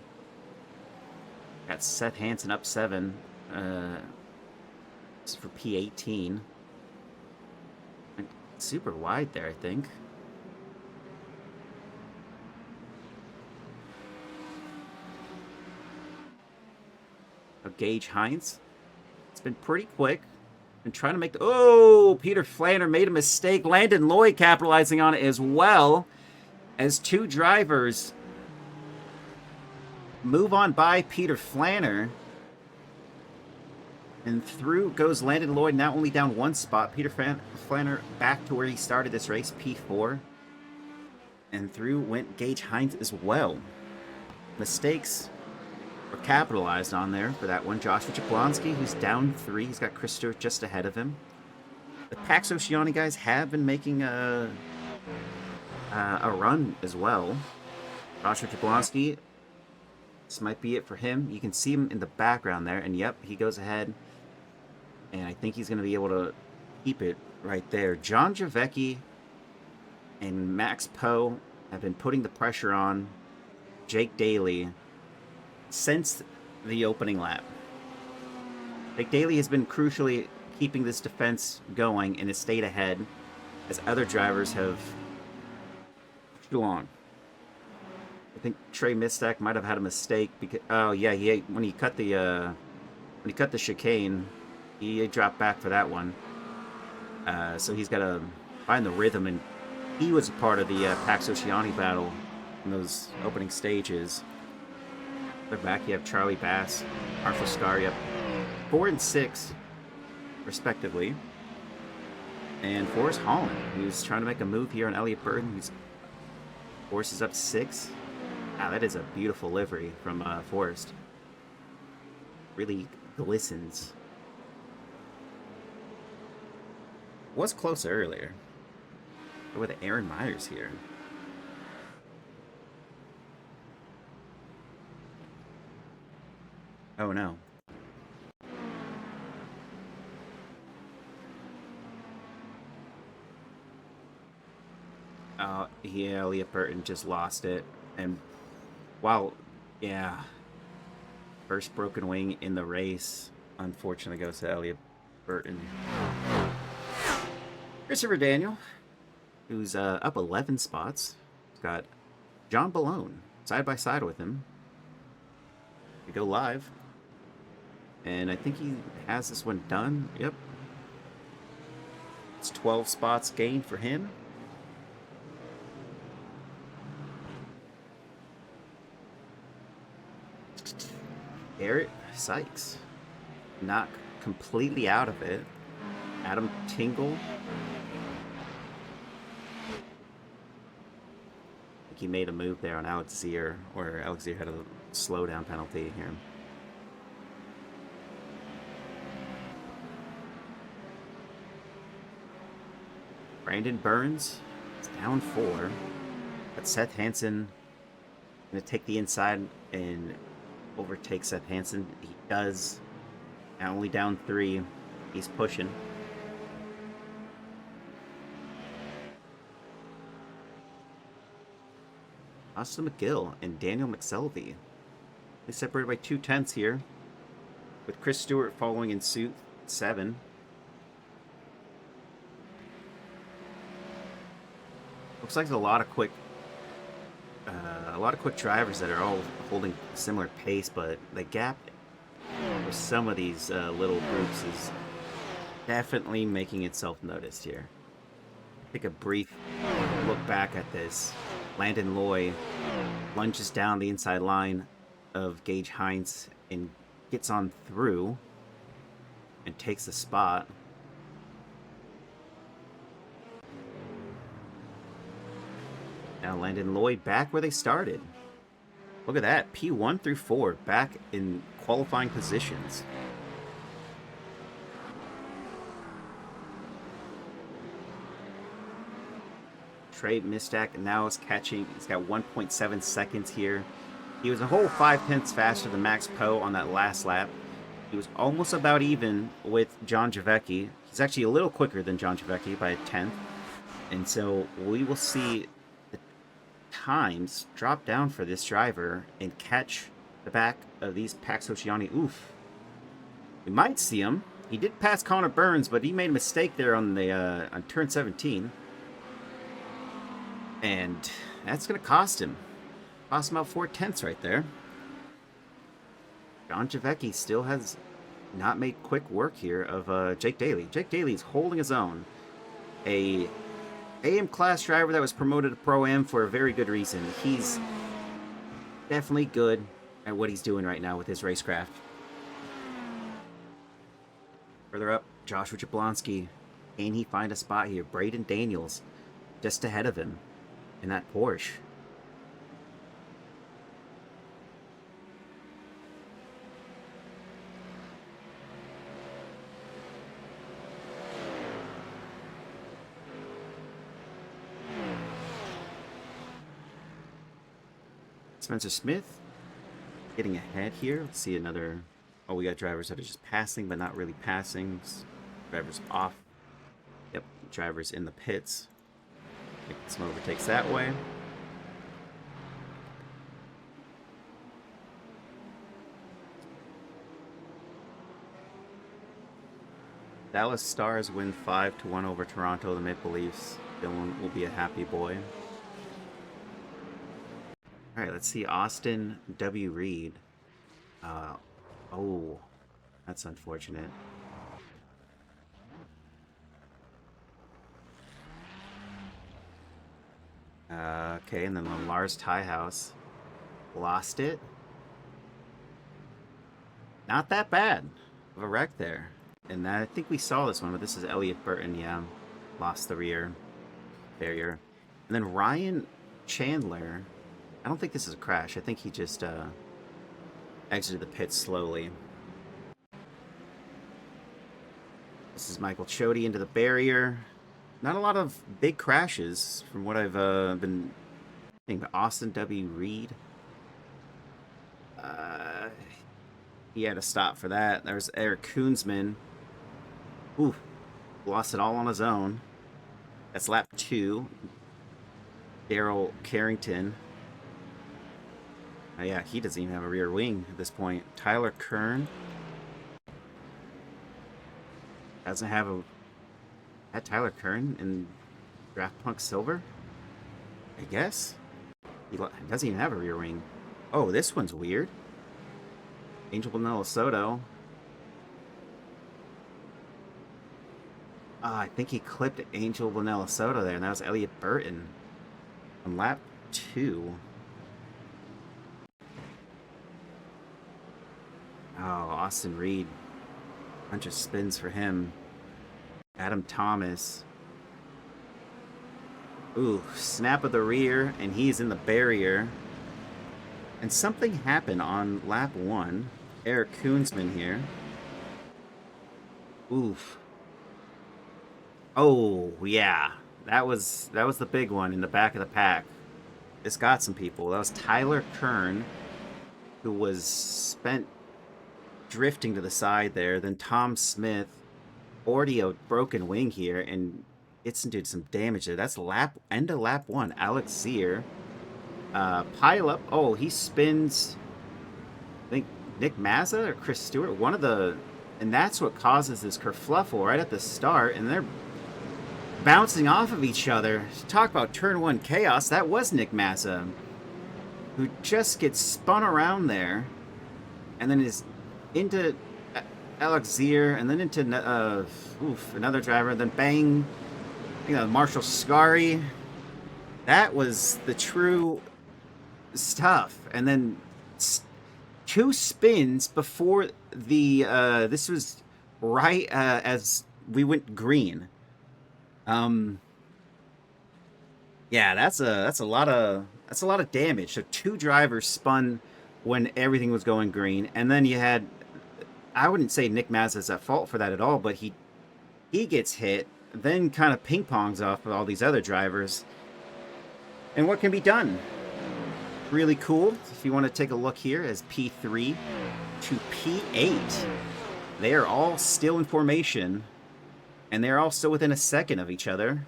Got Seth Hansen up 7. This is for P18. Super wide there, I think. Gage Heinz. It's been pretty quick. and trying to make the... Oh, Peter Flanner made a mistake. Landon Lloyd capitalizing on it as well as two drivers move on by Peter Flanner. And through goes Landon Lloyd, now only down one spot. Peter Flanner back to where he started this race, P4. And through went Gage Hines as well. Mistakes were capitalized on there for that one. Joshua Jablonski, who's down 3. He's got Chris Stewart just ahead of him. The Pax Oceani guys have been making a run as well. Joshua Jablonski, this might be it for him. You can see him in the background there. And yep, he goes ahead. And I think he's going to be able to keep it right there. John Javecki and Max Poe have been putting the pressure on Jake Daly since the opening lap. Jake Daly has been crucially keeping this defense going and has stayed ahead as other drivers have pushed along. I think Trey Mistak might have had a mistake because when he cut the chicane, he dropped back for that one. So he's got to find the rhythm, and he was a part of the Pax Oceani battle in those opening stages. They're back. You have Charlie Bass, Marshall Scaria, 4 and 6, respectively. And Forrest Holland, who's trying to make a move here on Elliott Burton, who's Forrest is up 6. Wow, that is a beautiful livery from Forrest. Really glistens. Was closer earlier. Go with Aaron Myers here. Oh no. Yeah, Elliott Burton just lost it. And wow, yeah. First broken wing in the race, unfortunately, goes to Elliott Burton. Christopher Daniel, who's up 11 spots. He's got John Balone side by side with him. We go live. And I think he has this one done. Yep. It's 12 spots gained for him. Garrett Sykes, not completely out of it. Adam Tingle. I think he made a move there on Alex Zier, or Alex Zier had a slowdown penalty here. Brandon Burns is down 4. But Seth Hansen going to take the inside and overtake Seth Hansen. He does. Now only down 3. He's pushing. Austin McGill and Daniel McSelvey. They separated by 2/10 here, with Chris Stewart following in suit, 7. Looks like there's a lot of quick drivers that are all holding a similar pace, but the gap for some of these little groups is definitely making itself noticed here. Take a brief look back at this. Landon Loy lunges down the inside line of Gage Hines and gets on through and takes the spot. Now Landon Lloyd back where they started. Look at that. P1 through 4 back in qualifying positions. Trey Mistak now is catching. He's got 1.7 seconds here. He was a whole 5/10 faster than Max Poe on that last lap. He was almost about even with John Javecki. He's actually a little quicker than John Javecki by a 10th. And so we will see the times drop down for this driver and catch the back of these Pax Oceani. Oof. We might see him. He did pass Connor Burns, but he made a mistake there on the on turn 17. And that's going to cost him. Cost him about 4/10 right there. John Javecki still has not make quick work here of Jake Daly. Jake Daly's holding his own. A AM class driver that was promoted to Pro-Am for a very good reason. He's definitely good at what he's doing right now with his racecraft. Further up, Joshua Jablonski. Can he find a spot here? Braden Daniels just ahead of him in that Porsche. Spencer Smith getting ahead here. Let's see another. Oh, we got drivers that are just passing, but not really passing. Drivers off. Yep, drivers in the pits. Some overtakes that way. Dallas Stars win 5-1 over Toronto, the Maple Leafs. Dylan will be a happy boy. All right, let's see Austin W. Reed. Oh, that's unfortunate. Okay, and then Lars Tiehouse lost it. Not that bad of a wreck there. And I think we saw this one, but this is Elliot Burton, yeah. Lost the rear barrier. And then Ryan Chandler. I don't think this is a crash. I think he just exited the pit slowly. This is Michael Chody into the barrier. Not a lot of big crashes from what I've been thinking. Austin W. Reed. He had to stop for that. There's Eric Koonsman. Ooh, lost it all on his own. That's lap 2. Daryl Carrington. Yeah, he doesn't even have a rear wing at this point. Tyler Kern doesn't have a. Had Tyler Kern in Draft Punk Silver? I guess. He doesn't even have a rear wing. Oh, this one's weird. Angel Bonello Soto. I think he clipped Angel Bonello Soto there, and that was Elliot Burton on lap 2. Oh, Austin Reed. Bunch of spins for him. Adam Thomas. Ooh, snap of the rear, and he's in the barrier. And something happened on lap 1. Eric Koonsman here. Oof. Oh, yeah. That was the big one in the back of the pack. This got some people. That was Tyler Kern, who was spent drifting to the side there. Then Tom Smith, already a broken wing here, and it's into some damage there. That's end of lap 1. Alex Zier. Pile up. Oh, he spins. I think Nick Mazza or Chris Stewart. One of the, and that's what causes this kerfluffle right at the start. And they're bouncing off of each other. Talk about turn 1 chaos. That was Nick Mazza, who just gets spun around there, and then is into Alex Zier, and then into another driver, and then bang, Marshall Scary. That was the true stuff. And then 2 spins before the this was right as we went green. Yeah, that's a lot of damage. So 2 drivers spun when everything was going green, and then you had, I wouldn't say Nick Mazza's at fault for that at all, but he gets hit, then kind of ping pongs off with all these other drivers. And what can be done? Really cool. If you want to take a look here, as P3 to P8, they are all still in formation, and they're all still within a second of each other.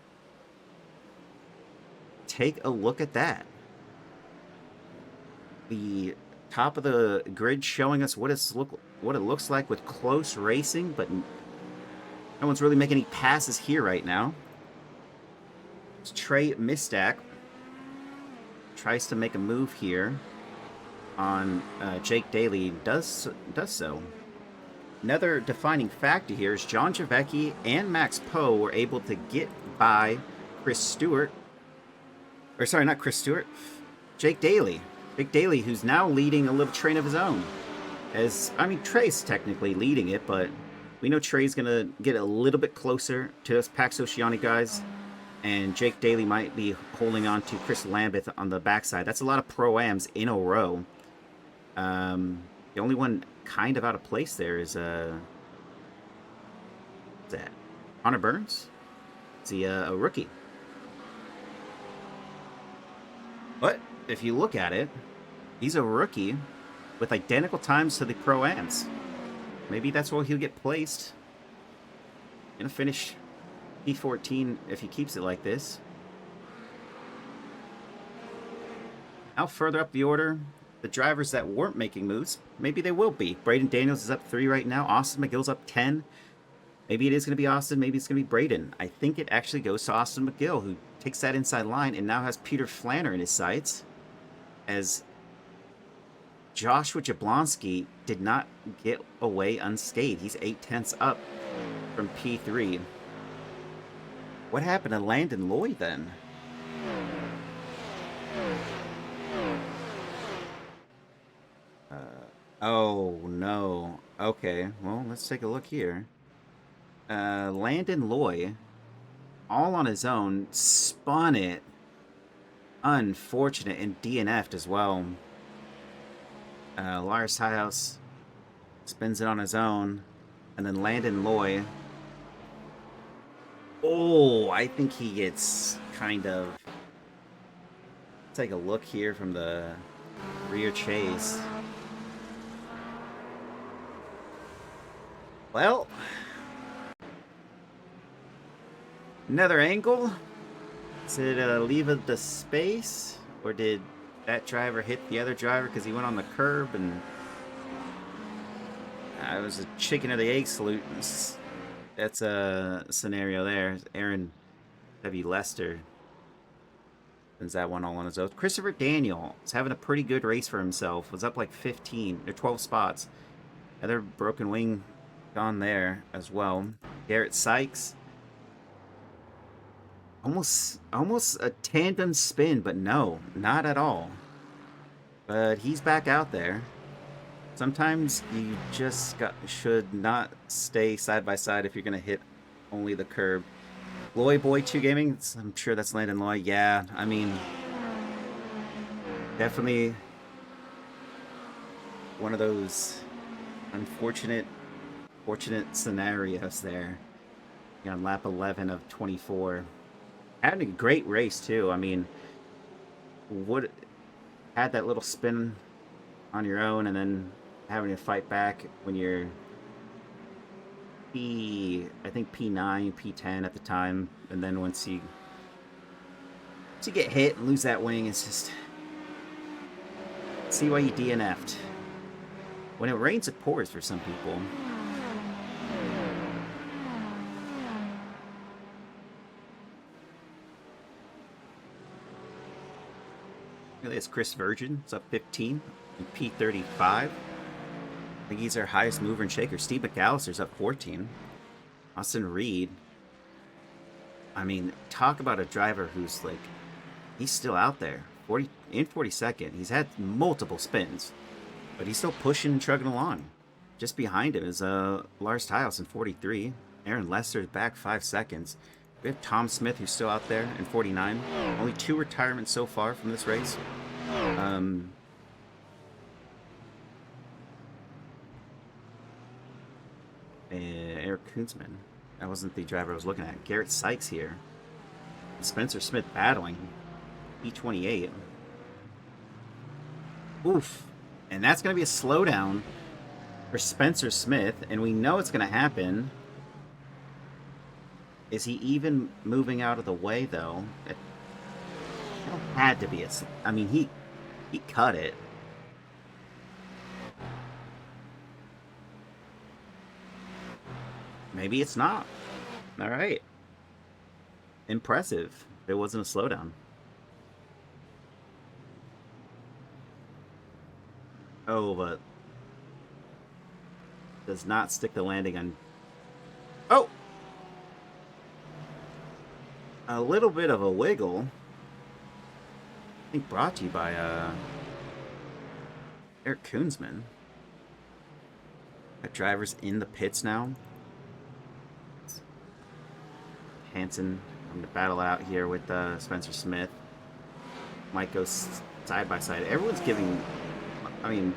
Take a look at that. The top of the grid showing us what it looks like with close racing, but no one's really making any passes here right now. It's Trey Mistack tries to make a move here on Jake Daly. Does so. another defining factor here is John Javecki and Max Poe were able to get by Chris Stewart. Or sorry, not Chris Stewart. Jake Daly. Jake Daly, who's now leading a little train of his own. Trey's technically leading it, but we know Trey's going to get a little bit closer to those Pax Oceanic guys. And Jake Daly might be holding on to Chris Lambeth on the backside. That's a lot of Pro-Ams in a row. The only one kind of out of place there is, what's that? Connor Burns? Is he a rookie? But if you look at it, he's a rookie with identical times to the Pro-Ams. Maybe that's where he'll get placed. Gonna finish P14 if he keeps it like this. Now further up the order, the drivers that weren't making moves, maybe they will be. Braden Daniels is up 3 right now. Austin McGill's up 10. Maybe it is going to be Austin. Maybe it's going to be Braden. I think it actually goes to Austin McGill, who takes that inside line and now has Peter Flanner in his sights, as Joshua Jablonski did not get away unscathed. He's 8/10 up from P3. What happened to Landon Lloyd then? Oh no. Okay, well, let's take a look here. Landon Lloyd, all on his own, spun it. Unfortunate, and DNF'd as well. Lars Highhouse spins it on his own, and then Landon Lloyd. Oh, I think he gets kind of... Take a look here from the rear chase. Well, another angle. Is it leave of the space, or did that driver hit the other driver because he went on the curb? And it was a chicken or the egg salute. That's a scenario there. Aaron W. Lester wins that one all on his own. Christopher Daniel is having a pretty good race for himself. Was up like 15 or 12 spots. Other broken wing gone there as well. Garrett Sykes. Almost a tandem spin, but no, not at all. But he's back out there. Sometimes you just should not stay side by side if you're going to hit only the curb. Lloyd Boy 2 Gaming, I'm sure that's Landon Lloyd. Yeah, I mean, definitely one of those fortunate scenarios there. On lap 11 of 24. Had a great race too. I mean, had that little spin on your own and then having to fight back when you're I think P9, P10 at the time, and then once you get hit and lose that wing, it's just see why you DNF'd. When it rains, it pours for some people. It's Chris Virgin. It's up 15. P35. I think he's our highest mover and shaker. Steve McAllister's up 14. Austin Reed. I mean, talk about a driver who's like, he's still out there. 42nd. He's had multiple spins, but he's still pushing and trucking along. Just behind him is Lars Tiles in 43. Aaron Lester's back 5 seconds. We have Tom Smith, who's still out there in 49. Only 2 retirements so far from this race. Eric Kunzman. That wasn't the driver I was looking at. Garrett Sykes here. Spencer Smith battling. E28. Oof. And that's going to be a slowdown for Spencer Smith. And we know it's going to happen. Is he even moving out of the way, though? It had to be. I mean, he cut it. Maybe it's not. All right. Impressive. It wasn't a slowdown. Oh, but Does not stick the landing on... Oh! A little bit of a wiggle. I think brought to you by Eric Koonsman. Got drivers in the pits now. Hansen going to battle out here with Spencer Smith. Might go side by side. Everyone's giving, I mean,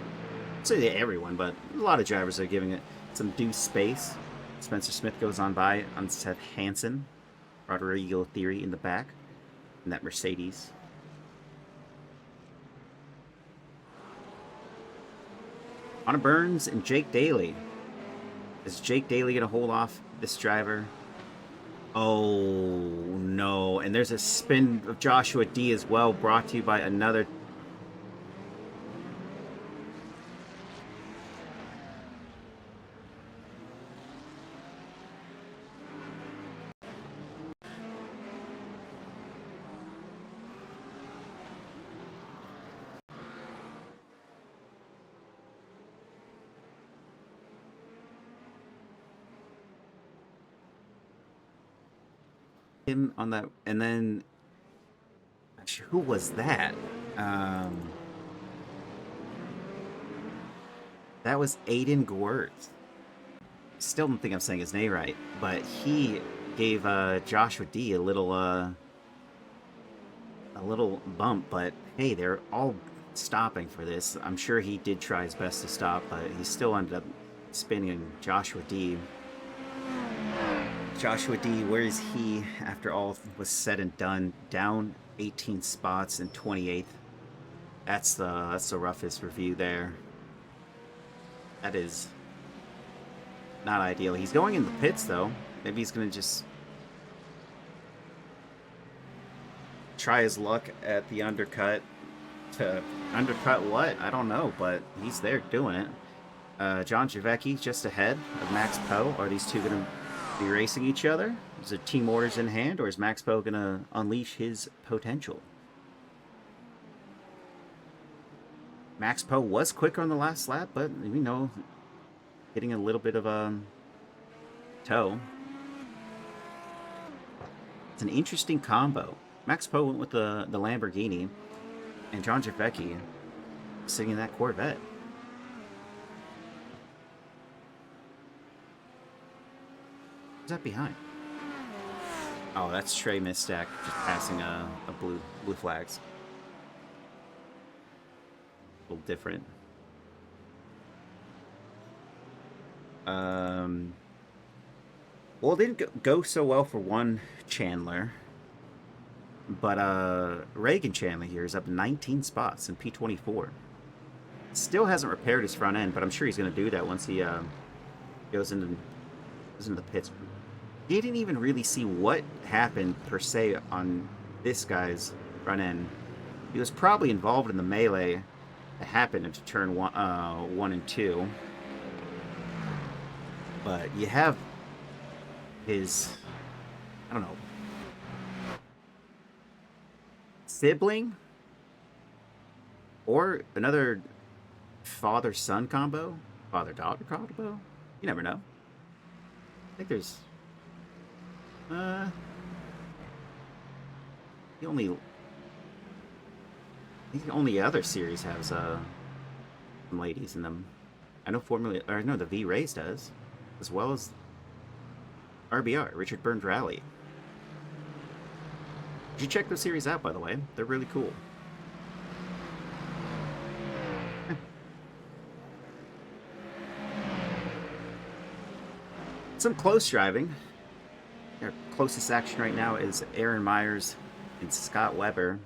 I'd say everyone, but a lot of drivers are giving it some due space. Spencer Smith goes on by on Seth Hansen. Rodrigo Theory in the back. And that Mercedes. Connor Burns and Jake Daly. Is Jake Daly going to hold off this driver? Oh, no. And there's a spin of Joshua D as well, brought to you by another... him on that, and then actually, who was that? That was Aiden Gwertz. Still don't think I'm saying his name right, but he gave Joshua D a little bump. But hey, they're all stopping for this. I'm sure he did try his best to stop, but he still ended up spinning Joshua D. Joshua D, where is he after all was said and done? Down 18 spots in 28th. That's the roughest review there. That is not ideal. He's going in the pits though. Maybe he's gonna just try his luck at the undercut. To undercut what? I don't know, but he's there doing it. John Javecki just ahead of Max Poe. Are these two gonna be racing each other? Is there team orders in hand, or is Max Poe gonna unleash his potential? Max Poe was quicker on the last lap, but you know, getting a little bit of a toe. It's an interesting combo. Max Poe went with the Lamborghini, and John Javecki sitting in that Corvette. That behind? Oh, that's Trey Mistack just passing a blue flags. A little different. Well, it didn't go so well for one Chandler, but Reagan Chandler here is up 19 spots in P24. Still hasn't repaired his front end, but I'm sure he's going to do that once he goes into the pits. He didn't even really see what happened per se on this guy's front end. He was probably involved in the melee that happened into turn 1 and 2. But you have his, I don't know, sibling or another father-son combo, father-daughter combo. You never know. I think there's the only other series has some ladies in them. I know the V Rays does, as well as RBR, Richard Burns Rally. You should check those series out, by the way. They're really cool. Some close driving. Our closest action right now is Aaron Myers and Scott Weber,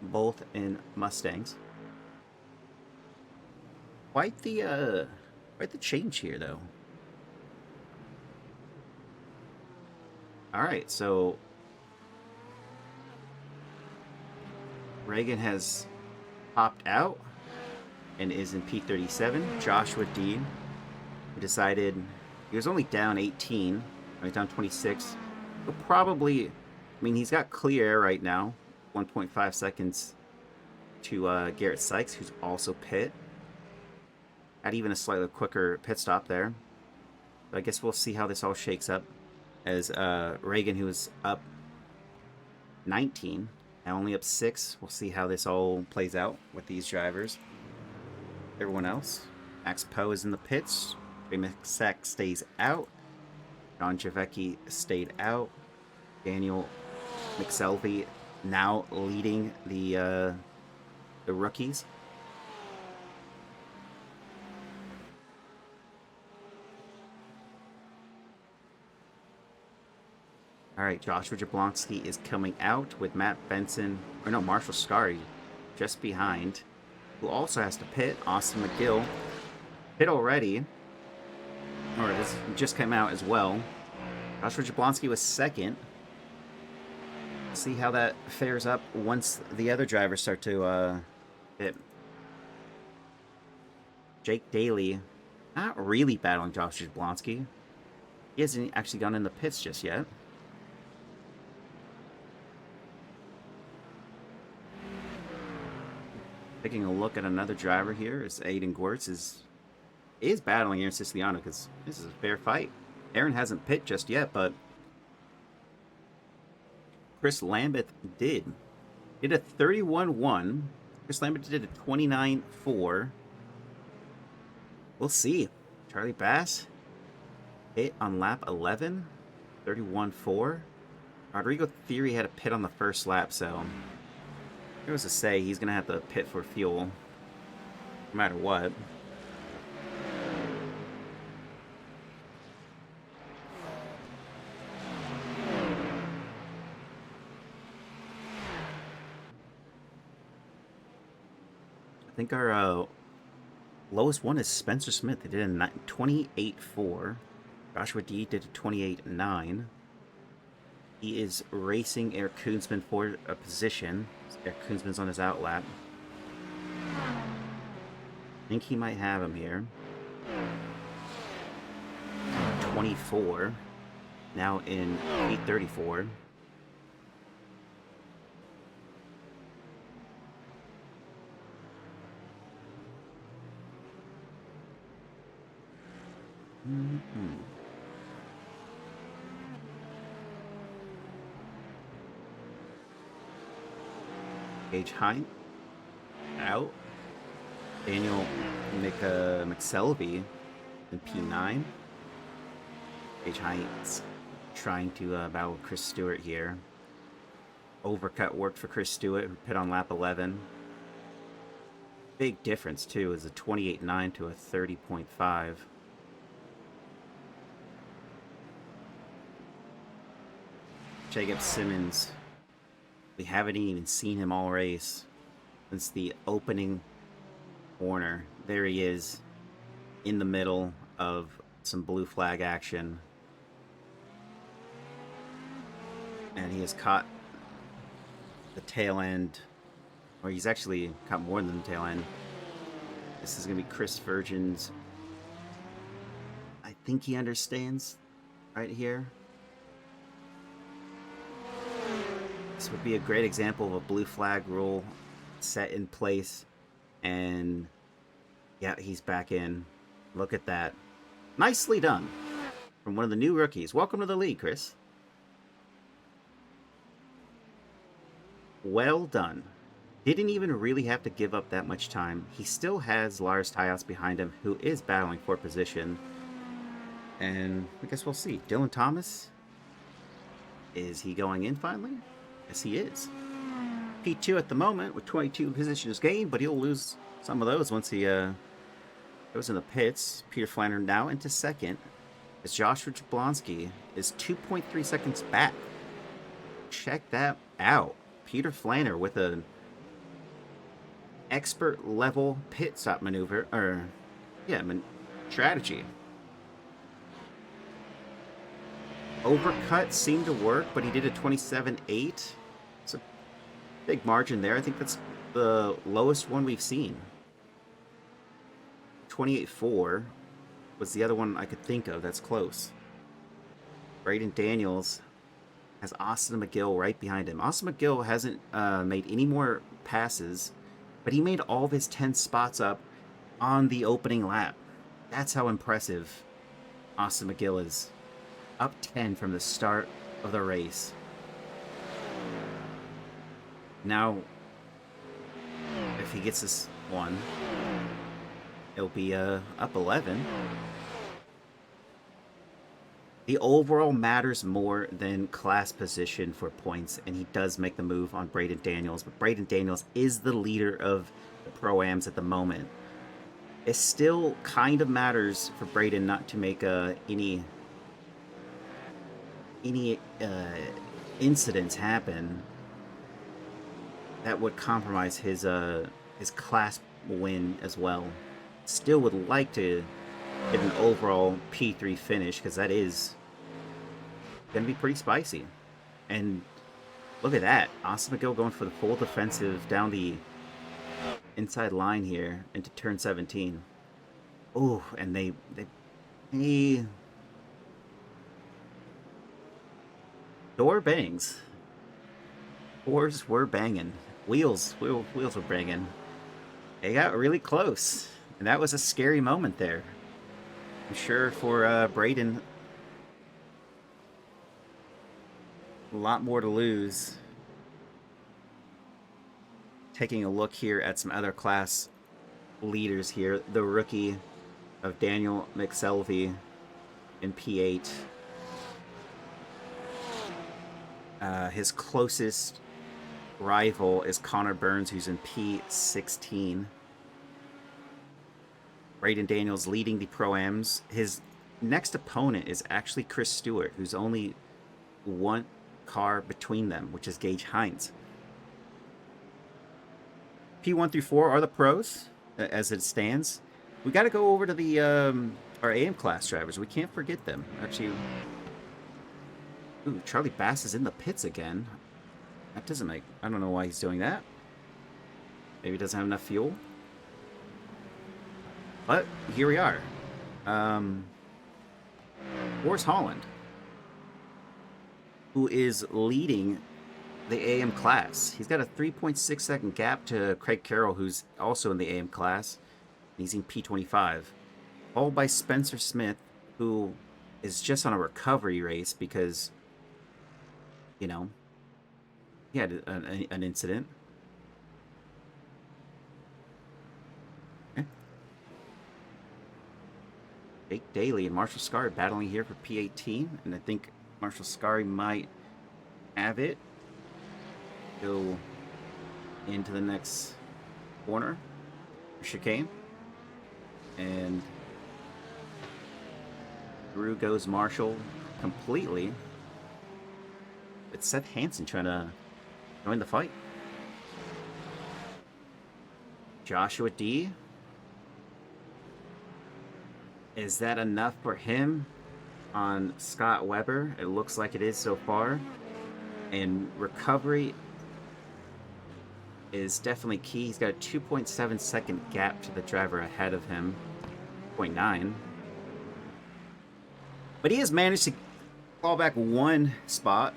both in Mustangs. Quite the change here, though. All right, so Reagan has popped out and is in P37. Joshua Dean, who decided he was only down 18, he's down 26. He'll probably, I mean, he's got clear air right now, 1.5 seconds to Garrett Sykes, who's also pit. Had even a slightly quicker pit stop there. But I guess we'll see how this all shakes up. As Reagan, who was up 19, now only up 6. We'll see how this all plays out with these drivers. Everyone else. Max Poe is in the pits. Trey McSack stays out. John Javecki stayed out. Daniel McSelvey now leading the rookies. All right, Joshua Jablonski is coming out with Matt Benson, or no, Marshall Scary just behind, who also has to pit. Austin McGill pit already, or this just came out as well. Joshua Jablonski was second. See how that fares up once the other drivers start to hit. Jake Daly, not really battling Joshua Jablonski. He hasn't actually gone in the pits just yet. Taking a look at another driver here is Aiden Gwertz is battling Aaron Siciliano because this is a fair fight. Aaron hasn't pit just yet, but Chris Lambeth did. Did a 31-1. Chris Lambeth did a 29-4. We'll see. Charlie Bass hit on lap 11. 31-4. Rodrigo Theory had a pit on the first lap, so it was to say he's going to have to pit for fuel no matter what. I think our lowest one is Spencer Smith. They did a 28-4. Joshua D did a 28-9. He is racing Eric Koonsman for a position. Eric Koonsman's on his outlap. I think he might have him here. 24. Now in 834. Gage Hine out. Daniel McSelvey in P9. Gage Hine's trying to battle Chris Stewart here. Overcut worked for Chris Stewart, who pit on lap 11. Big difference, too, is a 28.9 to a 30.5. Jacob Simmons, we haven't even seen him all race since the opening corner. There he is in the middle of some blue flag action. And he has caught the tail end, or he's actually caught more than the tail end. This is going to be Chris Virgin's. I think he understands right here. This would be a great example of a blue flag rule set in place. And yeah, he's back in. Look at that. Nicely done from one of the new rookies. Welcome to the league, Chris. Well done. Didn't even really have to give up that much time. He still has Lars Tyos behind him, who is battling for position. And I guess we'll see. Dylan Thomas, is he going in finally? Yes, he is. P2 at the moment with 22 positions gained, but he'll lose some of those once he goes in the pits. Peter Flanner now into second, as Joshua Jablonski is 2.3 seconds back. Check that out. Peter Flanner with an expert level pit stop maneuver, or strategy. Overcut seemed to work, but he did a 27.8. It's a big margin there. I think that's the lowest one we've seen. 28.4 was the other one I could think of that's close. Braden Daniels has Austin McGill right behind him. Austin McGill hasn't made any more passes, but he made all of his 10 spots up on the opening lap. That's how impressive Austin McGill is. Up 10 from the start of the race. Now, if he gets this one, it'll be up 11. The overall matters more than class position for points, and he does make the move on Braden Daniels, but Braden Daniels is the leader of the Pro-Ams at the moment. It still kind of matters for Braden not to make any incidents happen that would compromise his class win as well. Still would like to get an overall P3 finish, because that is going to be pretty spicy. And look at that. Austin McGill going for the full defensive down the inside line here into turn 17. Oh, and they door bangs. Doors were banging. Wheels were banging. They got really close. And that was a scary moment there. I'm sure for Braden, a lot more to lose. Taking a look here at some other class leaders here. The rookie of Daniel McSelvey in P8. His closest rival is Connor Burns, who's in P16. Braden Daniels leading the Pro-Ams. His next opponent is actually Chris Stewart, who's only one car between them, which is Gage Hines. P1 through 4 are the pros, as it stands. We got to go over to the our AM class drivers. We can't forget them. Actually, ooh, Charlie Bass is in the pits again. That doesn't make... I don't know why he's doing that. Maybe he doesn't have enough fuel. But here we are. Where's Holland? Who is leading the AM class. He's got a 3.6 second gap to Craig Carroll, who's also in the AM class. He's in P25. Followed by Spencer Smith, who is just on a recovery race because, you know, he had an incident. Okay. Jake Daly and Marshall Scarry battling here for P18, and I think Marshall Scarry might have it. Go into the next corner, chicane, and through goes Marshall completely. It's Seth Hansen trying to join the fight. Joshua D. Is that enough for him on Scott Weber? It looks like it is so far. And recovery is definitely key. He's got a 2.7 second gap to the driver ahead of him. 0.9. But he has managed to claw back one spot.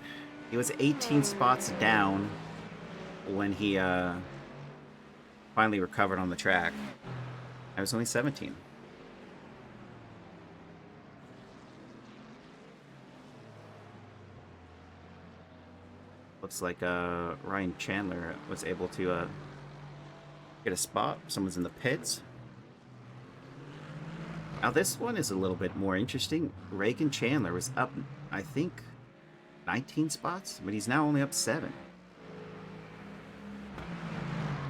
He was 18 spots down when he finally recovered on the track. I was only 17. Looks like Ryan Chandler was able to get a spot. Someone's in the pits. Now this one is a little bit more interesting. Reagan Chandler was up, I think, 19 spots, but he's now only up 7.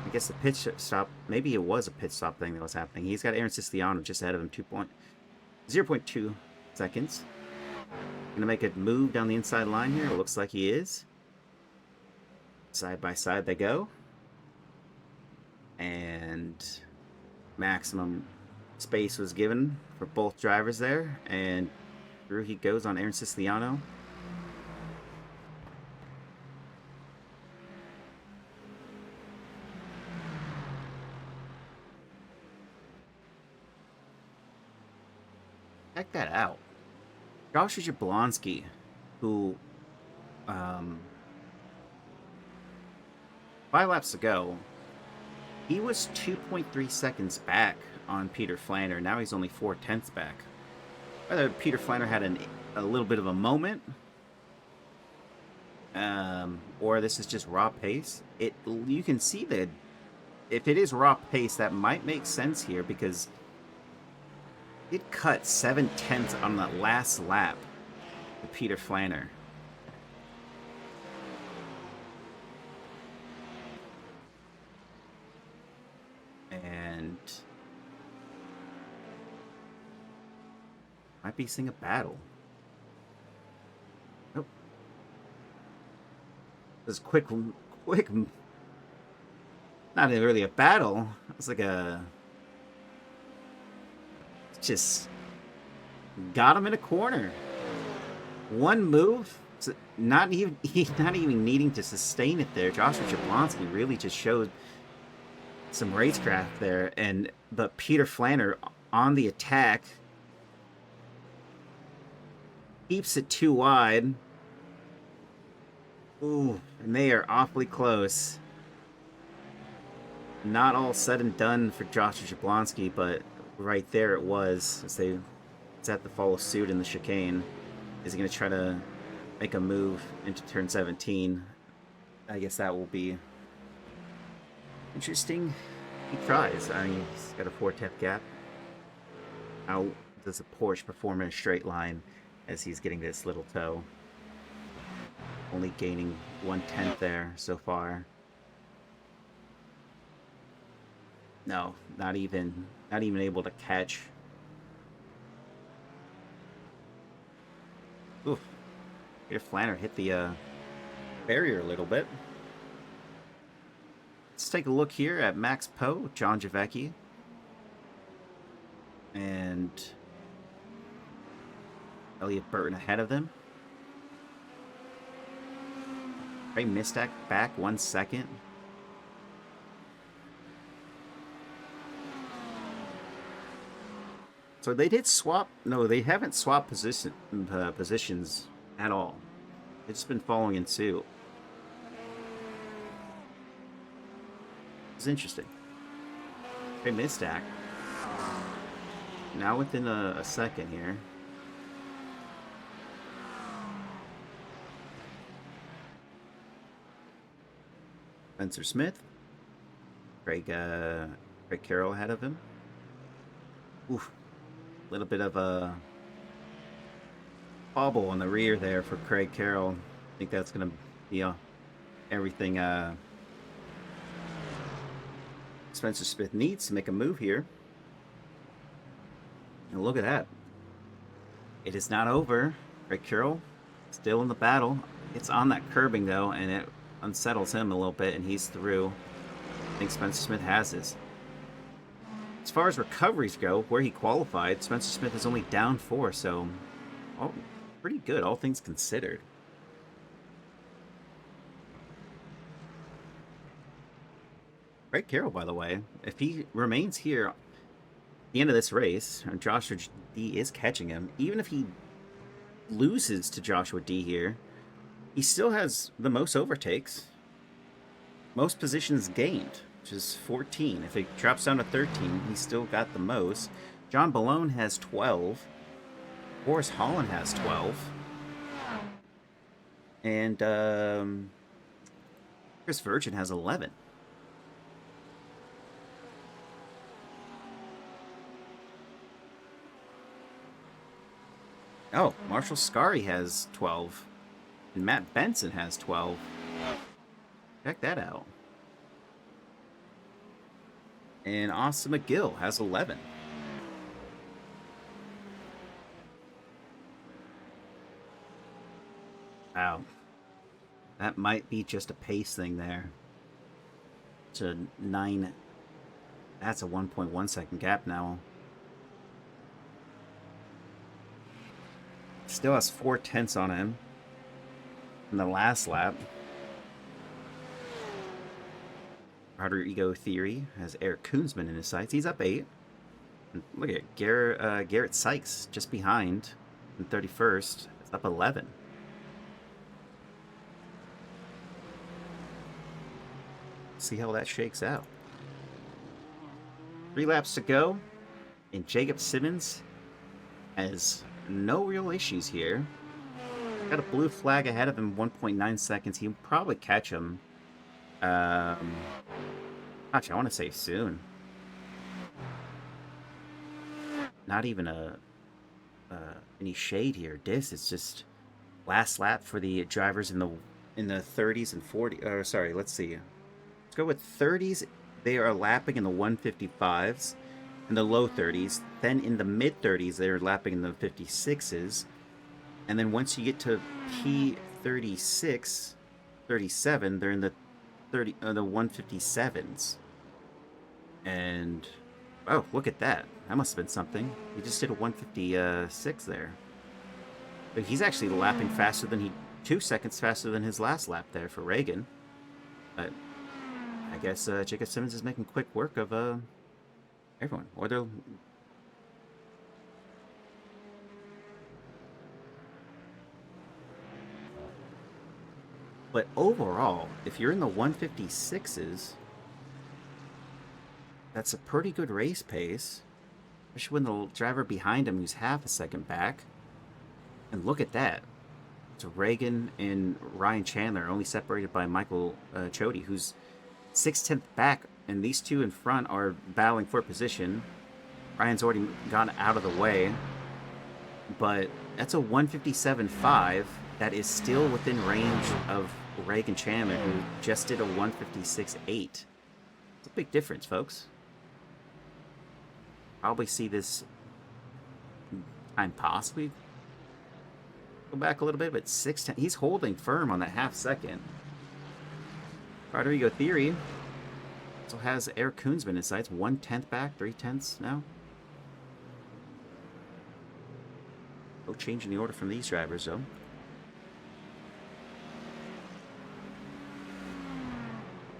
I guess the pit stop, maybe it was a pit stop thing that was happening. He's got Aaron Siciliano just ahead of him, 0.2 seconds. Gonna make a move down the inside line here. It looks like he is. Side by side they go. And maximum space was given for both drivers there. And through he goes on Aaron Siciliano. Check that out. Joshua Jablonski, who 5 laps to go, He was 2.3 seconds back on Peter Flanner. Now he's only 4/10 back. Whether Peter Flanner had a little bit of a moment, or this is just raw pace. You can see that if it is raw pace, that might make sense here because it cut 7/10 on that last lap to Peter Flanner. And might be seeing a battle. Nope. This quick, not really a battle. It's like just got him in a corner. One move, not even needing to sustain it there. Joshua Jablonski really just showed some racecraft there, but Peter Flanner on the attack keeps it too wide. Ooh, and they are awfully close. Not all said and done for Joshua Jablonski, but right there it was. It's at the follow suit in the chicane. Is he going to try to make a move into turn 17? I guess that will be interesting. He tries. I mean, he's got a 4/10 gap. How does a Porsche perform in a straight line as he's getting this little toe? Only gaining 1/10 there so far. No, not even able to catch. Oof. Peter Flanner hit the barrier a little bit. Let's take a look here at Max Poe, John Javecki, and Elliot Burton ahead of them. Ray Mistak back 1 second. So they did swap. No, they haven't swapped positions at all. They've just been following in suit. It's interesting. Ray Mistak. Now within a second here. Spencer Smith. Craig Carroll ahead of him. Oof. A little bit of a bobble on the rear there for Craig Carroll. I think that's going to be everything Spencer Smith needs to make a move here. And look at that. It is not over. Craig Carroll still in the battle. It's on that curbing though, and it unsettles him a little bit, and he's through. I think Spencer Smith has this. As far as recoveries go, where he qualified, Spencer Smith is only down 4, so pretty good, all things considered. Craig Carroll, by the way, if he remains here at the end of this race, and Joshua D is catching him, even if he loses to Joshua D here, he still has the most overtakes, most positions gained, which is 14. If it drops down to 13, he's still got the most. John Balone has 12. Boris Holland has 12. And Chris Virgin has 11. Oh, Marshall Scarry has 12. And Matt Benson has 12. Check that out. And Austin McGill has 11. Wow. That might be just a pace thing there. To 9. That's a 1.1 second gap now. Still has 4/10 on him in the last lap. Harder Ego Theory has Eric Koonsman in his sights. He's up 8. And look at Garrett Sykes just behind in 31st. It's up 11. See how that shakes out. 3 laps to go, and Jacob Simmons has no real issues here. Got a blue flag ahead of him, 1.9 seconds. He'll probably catch him. Gosh, I want to say soon. Not even any shade here. This is just last lap for the drivers in the 30s and 40s. Or sorry, let's see. Let's go with 30s. They are lapping in the 155s, in the low 30s. Then in the mid 30s, they're lapping in the 56s. And then once you get to P36, 37, they're in the 157s. And oh, look at that. That must have been something. He just did a 156 there. But he's actually lapping faster than 2 seconds faster than his last lap there for Reagan. But I guess Jacob Simmons is making quick work of everyone. Or they're... But overall, if you're in the 156s, that's a pretty good race pace. Especially when the driver behind him who's half a second back. And look at that. So Reagan and Ryan Chandler are only separated by Michael Chody, who's 6/10 back, and these two in front are battling for position. Ryan's already gone out of the way, but that's a 157.5 that is still within range of Reagan Chandler, who just did a 156.8. It's a big difference, folks. Probably see this time possibly go back a little bit, but 6/10. He's holding firm on that half second. Rodrigo Theory also has Eric Koonsman in sights, 1/10 back, 3/10 now. No change in the order from these drivers, though.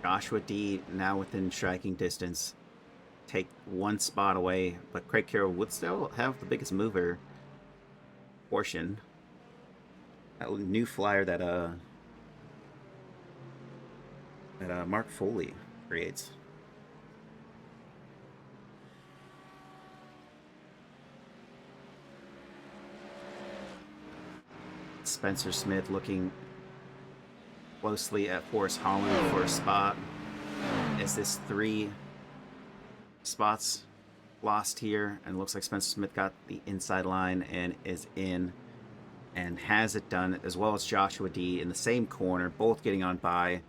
Joshua D now within striking distance. Take one spot away, but Craig Carroll would still have the biggest mover portion. That new flyer that Mark Foley creates. Spencer Smith looking closely at Forrest Holland for a spot. Is this 3 spots lost here? And it looks like Spencer Smith got the inside line and is in and has it done, as well as Joshua D in the same corner, both getting on by,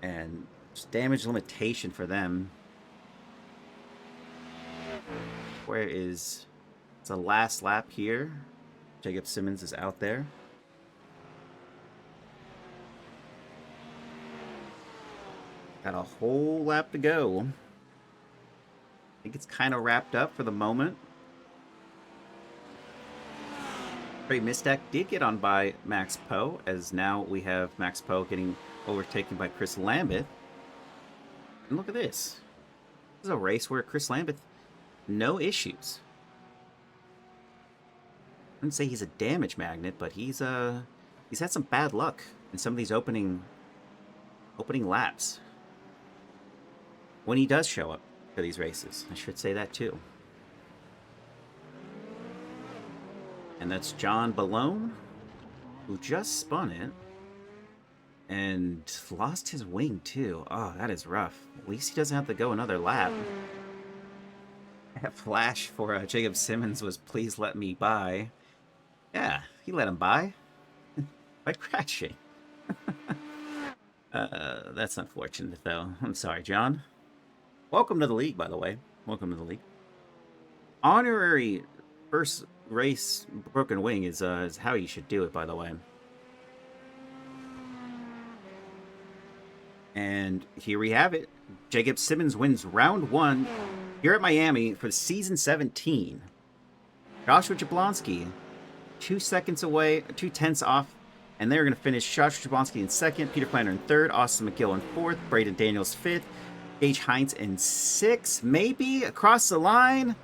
and just damage limitation for them. Where is it's a last lap here? Jacob Simmons is out there. Got a whole lap to go. I think it's kind of wrapped up for the moment. Trey Mistak did get on by Max Poe, as now we have Max Poe getting overtaken by Chris Lambeth. And look at this. This is a race where Chris Lambeth, no issues. I wouldn't say he's a damage magnet, but he's had some bad luck in some of these opening laps. When he does show up for these races, I should say that too. And that's John Balone, who just spun it and lost his wing too. Oh, that is rough. At least he doesn't have to go another lap. That flash for Jacob Simmons was "please let me by." Yeah, he let him by by crashing. That's unfortunate though. I'm sorry, John. Welcome to the league, by the way. Welcome to the league. Honorary first race broken wing is how you should do it, by the way. And here we have it. Jacob Simmons wins round 1 here at Miami for season 17. Joshua Jablonski 2 seconds away, 2/10 off, and they're going to finish Joshua Jablonski in second, Peter Planner in third, Austin McGill in fourth, Braden Daniels fifth, Gage Hines in 6th, maybe across the line.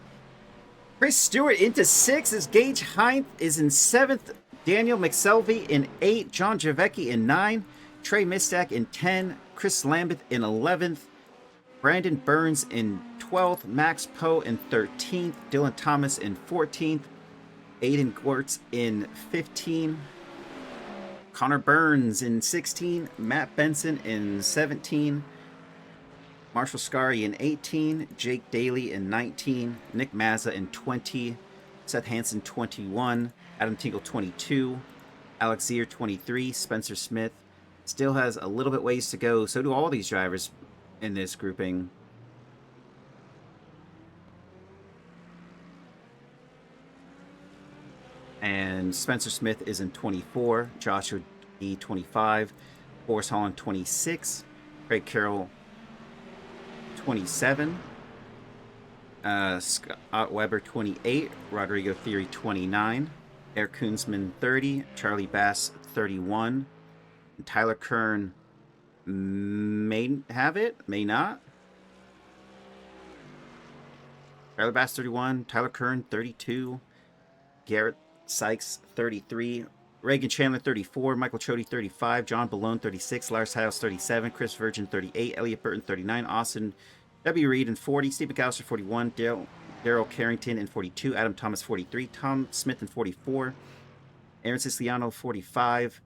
Chris Stewart into 6th as Gage Hines is in 7th. Daniel McSelvey in 8th. John Javecki in 9th. Trey Mistak in 10th. Chris Lambeth in 11th. Brandon Burns in 12th, Max Poe in 13th, Dylan Thomas in 14th, Aiden Gwertz in 15, Connor Burns in 16, Matt Benson in 17, Marshall Scary in 18, Jake Daly in 19, Nick Mazza in 20, Seth Hansen 21, Adam Tingle 22, Alex Zier 23, Spencer Smith still has a little bit ways to go. So do all these drivers in this grouping. And Spencer Smith is in 24, Joshua E 25, Boris Holland 26, Craig Carroll 27, Scott Weber 28, Rodrigo Theory 29, Eric Koonsman 30, Charlie Bass 31, and Tyler Kern may have it, may not. Tyler Bass 31, Tyler Kern 32, Garrett Sykes 33, Reagan Chandler 34, Michael Chody 35, John Balone 36, Lars Hiles 37, Chris Virgin 38, Elliot Burton 39, Austin W. Reed in 40, Steve McAllister 41, Daryl Carrington in 42, Adam Thomas 43, Tom Smith in 44, Aaron Siciliano 45,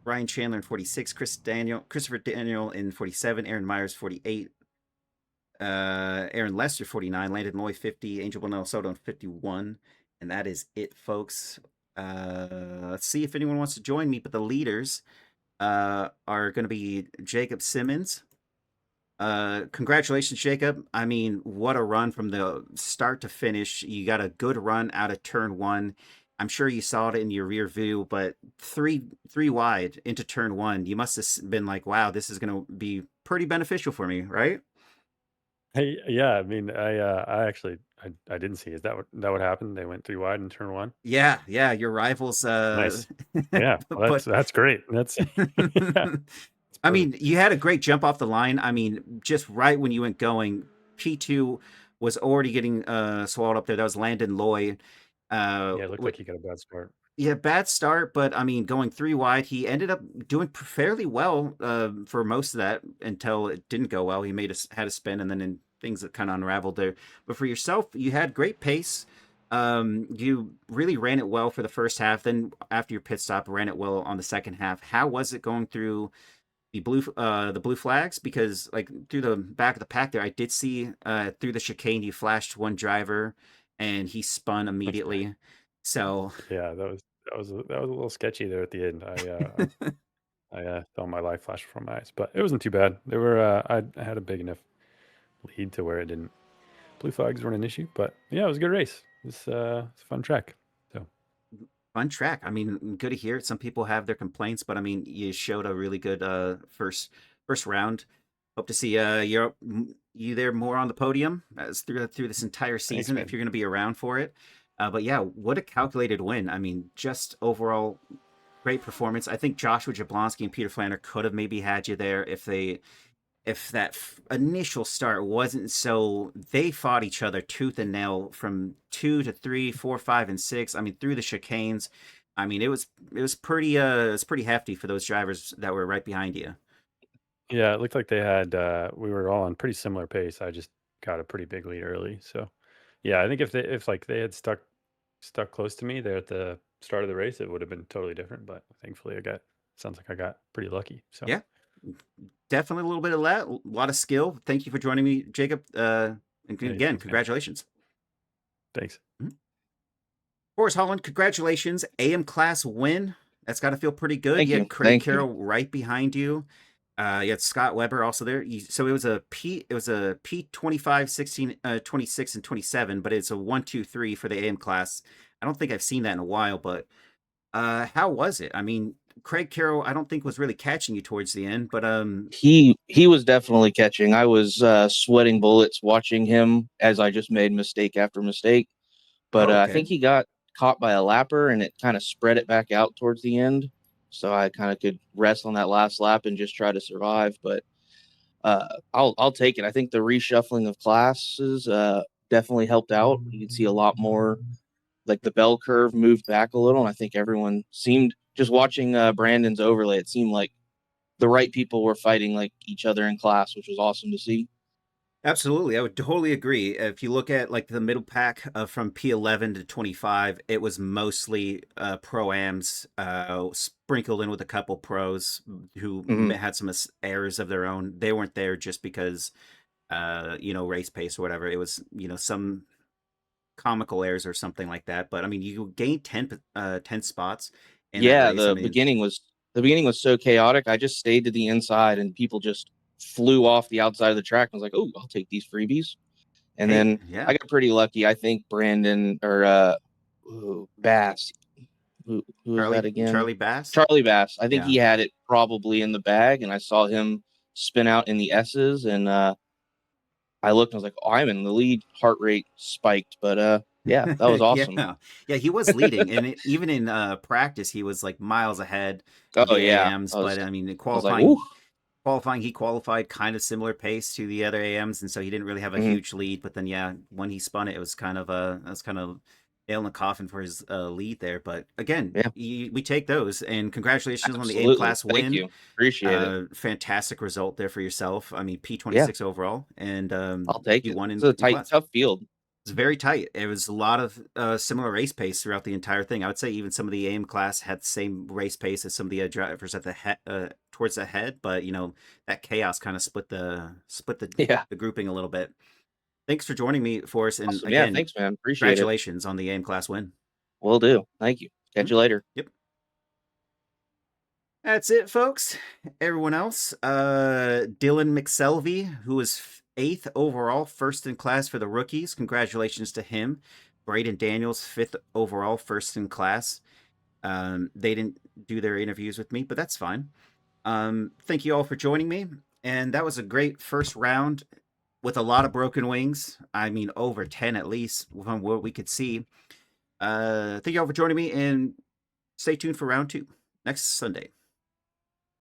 Ryan Chandler in 46, Christopher Daniel in 47, Aaron Myers 48, Aaron Lester 49, Landon Loy 50, Angel Bonello Soto in 51, and that is it, folks. Let's see if anyone wants to join me, but the leaders are going to be Jacob Simmons. Congratulations, Jacob. I mean, what a run from the start to finish. You got a good run out of turn one. I'm sure you saw it in your rear view, but three wide into turn one, you must have been like, wow, this is going to be pretty beneficial for me, right? Hey, yeah, I mean, I actually, I didn't see. Is that what happened? They went 3 wide in turn 1? Yeah, your rivals, Nice. Yeah, well, but that's great. That's yeah, it's I perfect. mean, you had a great jump off the line. I mean, just right when you went going, P2 was already getting swallowed up there. That was Landon Loy. Yeah, it looked like he got a bad start. Yeah, bad start, but I mean, going 3 wide, he ended up doing fairly well for most of that until it didn't go well. He had a spin, and then things that kind of unraveled there. But for yourself, you had great pace. You really ran it well for the first half. Then after your pit stop, ran it well on the second half. How was it going through the blue flags? Because like through the back of the pack there, I did see through the chicane you flashed one driver, and he spun immediately. So. Yeah, that was a little sketchy there at the end. I saw my life flash before my eyes, but it wasn't too bad. There were I had a big enough lead to where it didn't blue flags weren't an issue, but yeah, it was a good race. It's a fun track. So Fun track. I mean, good to hear. Some people have their complaints, but I mean, you showed a really good first round. Hope to see you there more on the podium as through this entire thanks, season if man. you're going to be around for it. But yeah, what a calculated win. I mean, just overall great performance. I think Joshua Jablonski and Peter Flanner could have maybe had you there if that initial start wasn't so. They fought each other tooth and nail from 2 to 3, 4, 5, and 6. I mean, through the chicanes. I mean, it was pretty hefty for those drivers that were right behind you. Yeah, it looked like they had we were all on pretty similar pace. I just got a pretty big lead early. So yeah, I think if like they had stuck close to me there at the start of the race, it would have been totally different. But thankfully sounds like I got pretty lucky. So Yeah, definitely a little bit of that, a lot of skill. Thank you for joining me, Jacob. And hey, again, thanks, man. congratulations. Thanks. Mhm. Forrest Holland, congratulations. AM class win. That's got to feel pretty good. Thank You had you. Craig Thank you. Carroll right behind you. You had Scott Weber also there. So it was a P 25, 16, 26, and 27, but it's a 1, 2, 3 for the AM class. I don't think I've seen that in a while, but how was it? I mean, Craig Carroll, I don't think was really catching you towards the end, but He was definitely catching. I was sweating bullets watching him as I just made mistake after mistake. But oh, I okay. think he got caught by a lapper and it kind of spread it back out towards the end. So I kind of could rest on that last lap and just try to survive. But I'll take it. I think the reshuffling of classes definitely helped out. You can see a lot more, like the bell curve moved back a little, and I think everyone seemed, just watching Brandon's overlay, it seemed like the right people were fighting like each other in class, which was awesome to see. Absolutely, I would totally agree. If you look at like the middle pack from P11 to 25, it was mostly pro-ams, sprinkled in with a couple pros who Mhm. had some errors of their own. They weren't there just because, race pace or whatever. It was, some comical errors or something like that. But I mean, you gained 10 spots in that Yeah, race. I mean, the beginning was so chaotic. I just stayed to the inside, and people just flew off the outside of the track. I was like, "Oh, I'll take these freebies." And hey, then yeah, I got pretty lucky. I think Brandon or Bass, who is that again? Charlie Bass. Charlie Bass. I think Yeah. he had it probably in the bag, and I saw him spin out in the S's, and I looked and I was like, "Oh, I'm in the lead." Heart rate spiked, but yeah, that was awesome. Yeah. Yeah, he was leading, and even in practice, he was like miles ahead of Oh the yeah, AMs. But I mean, in I was like, "Ooh." qualifying, he qualified kind of similar pace to the other AMs, and so he didn't really have a Mhm. huge lead. But then, yeah, when he spun it, it was kind of nail in the coffin for his lead there. But again, Yeah, we take those, and congratulations on the AIM absolutely. class Thank win. you. Appreciate it. Fantastic result there for yourself. I mean, Yeah, P26 overall, and I'll take you it. won It's a in tight, class. tough field. It's very tight. It was a lot of similar race pace throughout the entire thing. I would say even some of the AIM class had the same race pace as some of the drivers at the towards the head, but that chaos kind of split Yeah, the grouping a little bit. Thanks for joining me, Forrest, and awesome. Yeah, again, thanks, man. Appreciate it. congratulations on the AIM class win. Will do. Thank you. Catch Mhm. you later. Yep. That's it, folks. Everyone else, Dylan McSelvey, who was 8th overall, first in class for the rookies. Congratulations to him. Braden Daniels, 5th overall, first in class. They didn't do their interviews with me, but that's fine. Thank you all for joining me. And that was a great first round with a lot of broken wings. I mean, over 10 at least from what we could see. Thank you all for joining me, and stay tuned for round 2 next Sunday.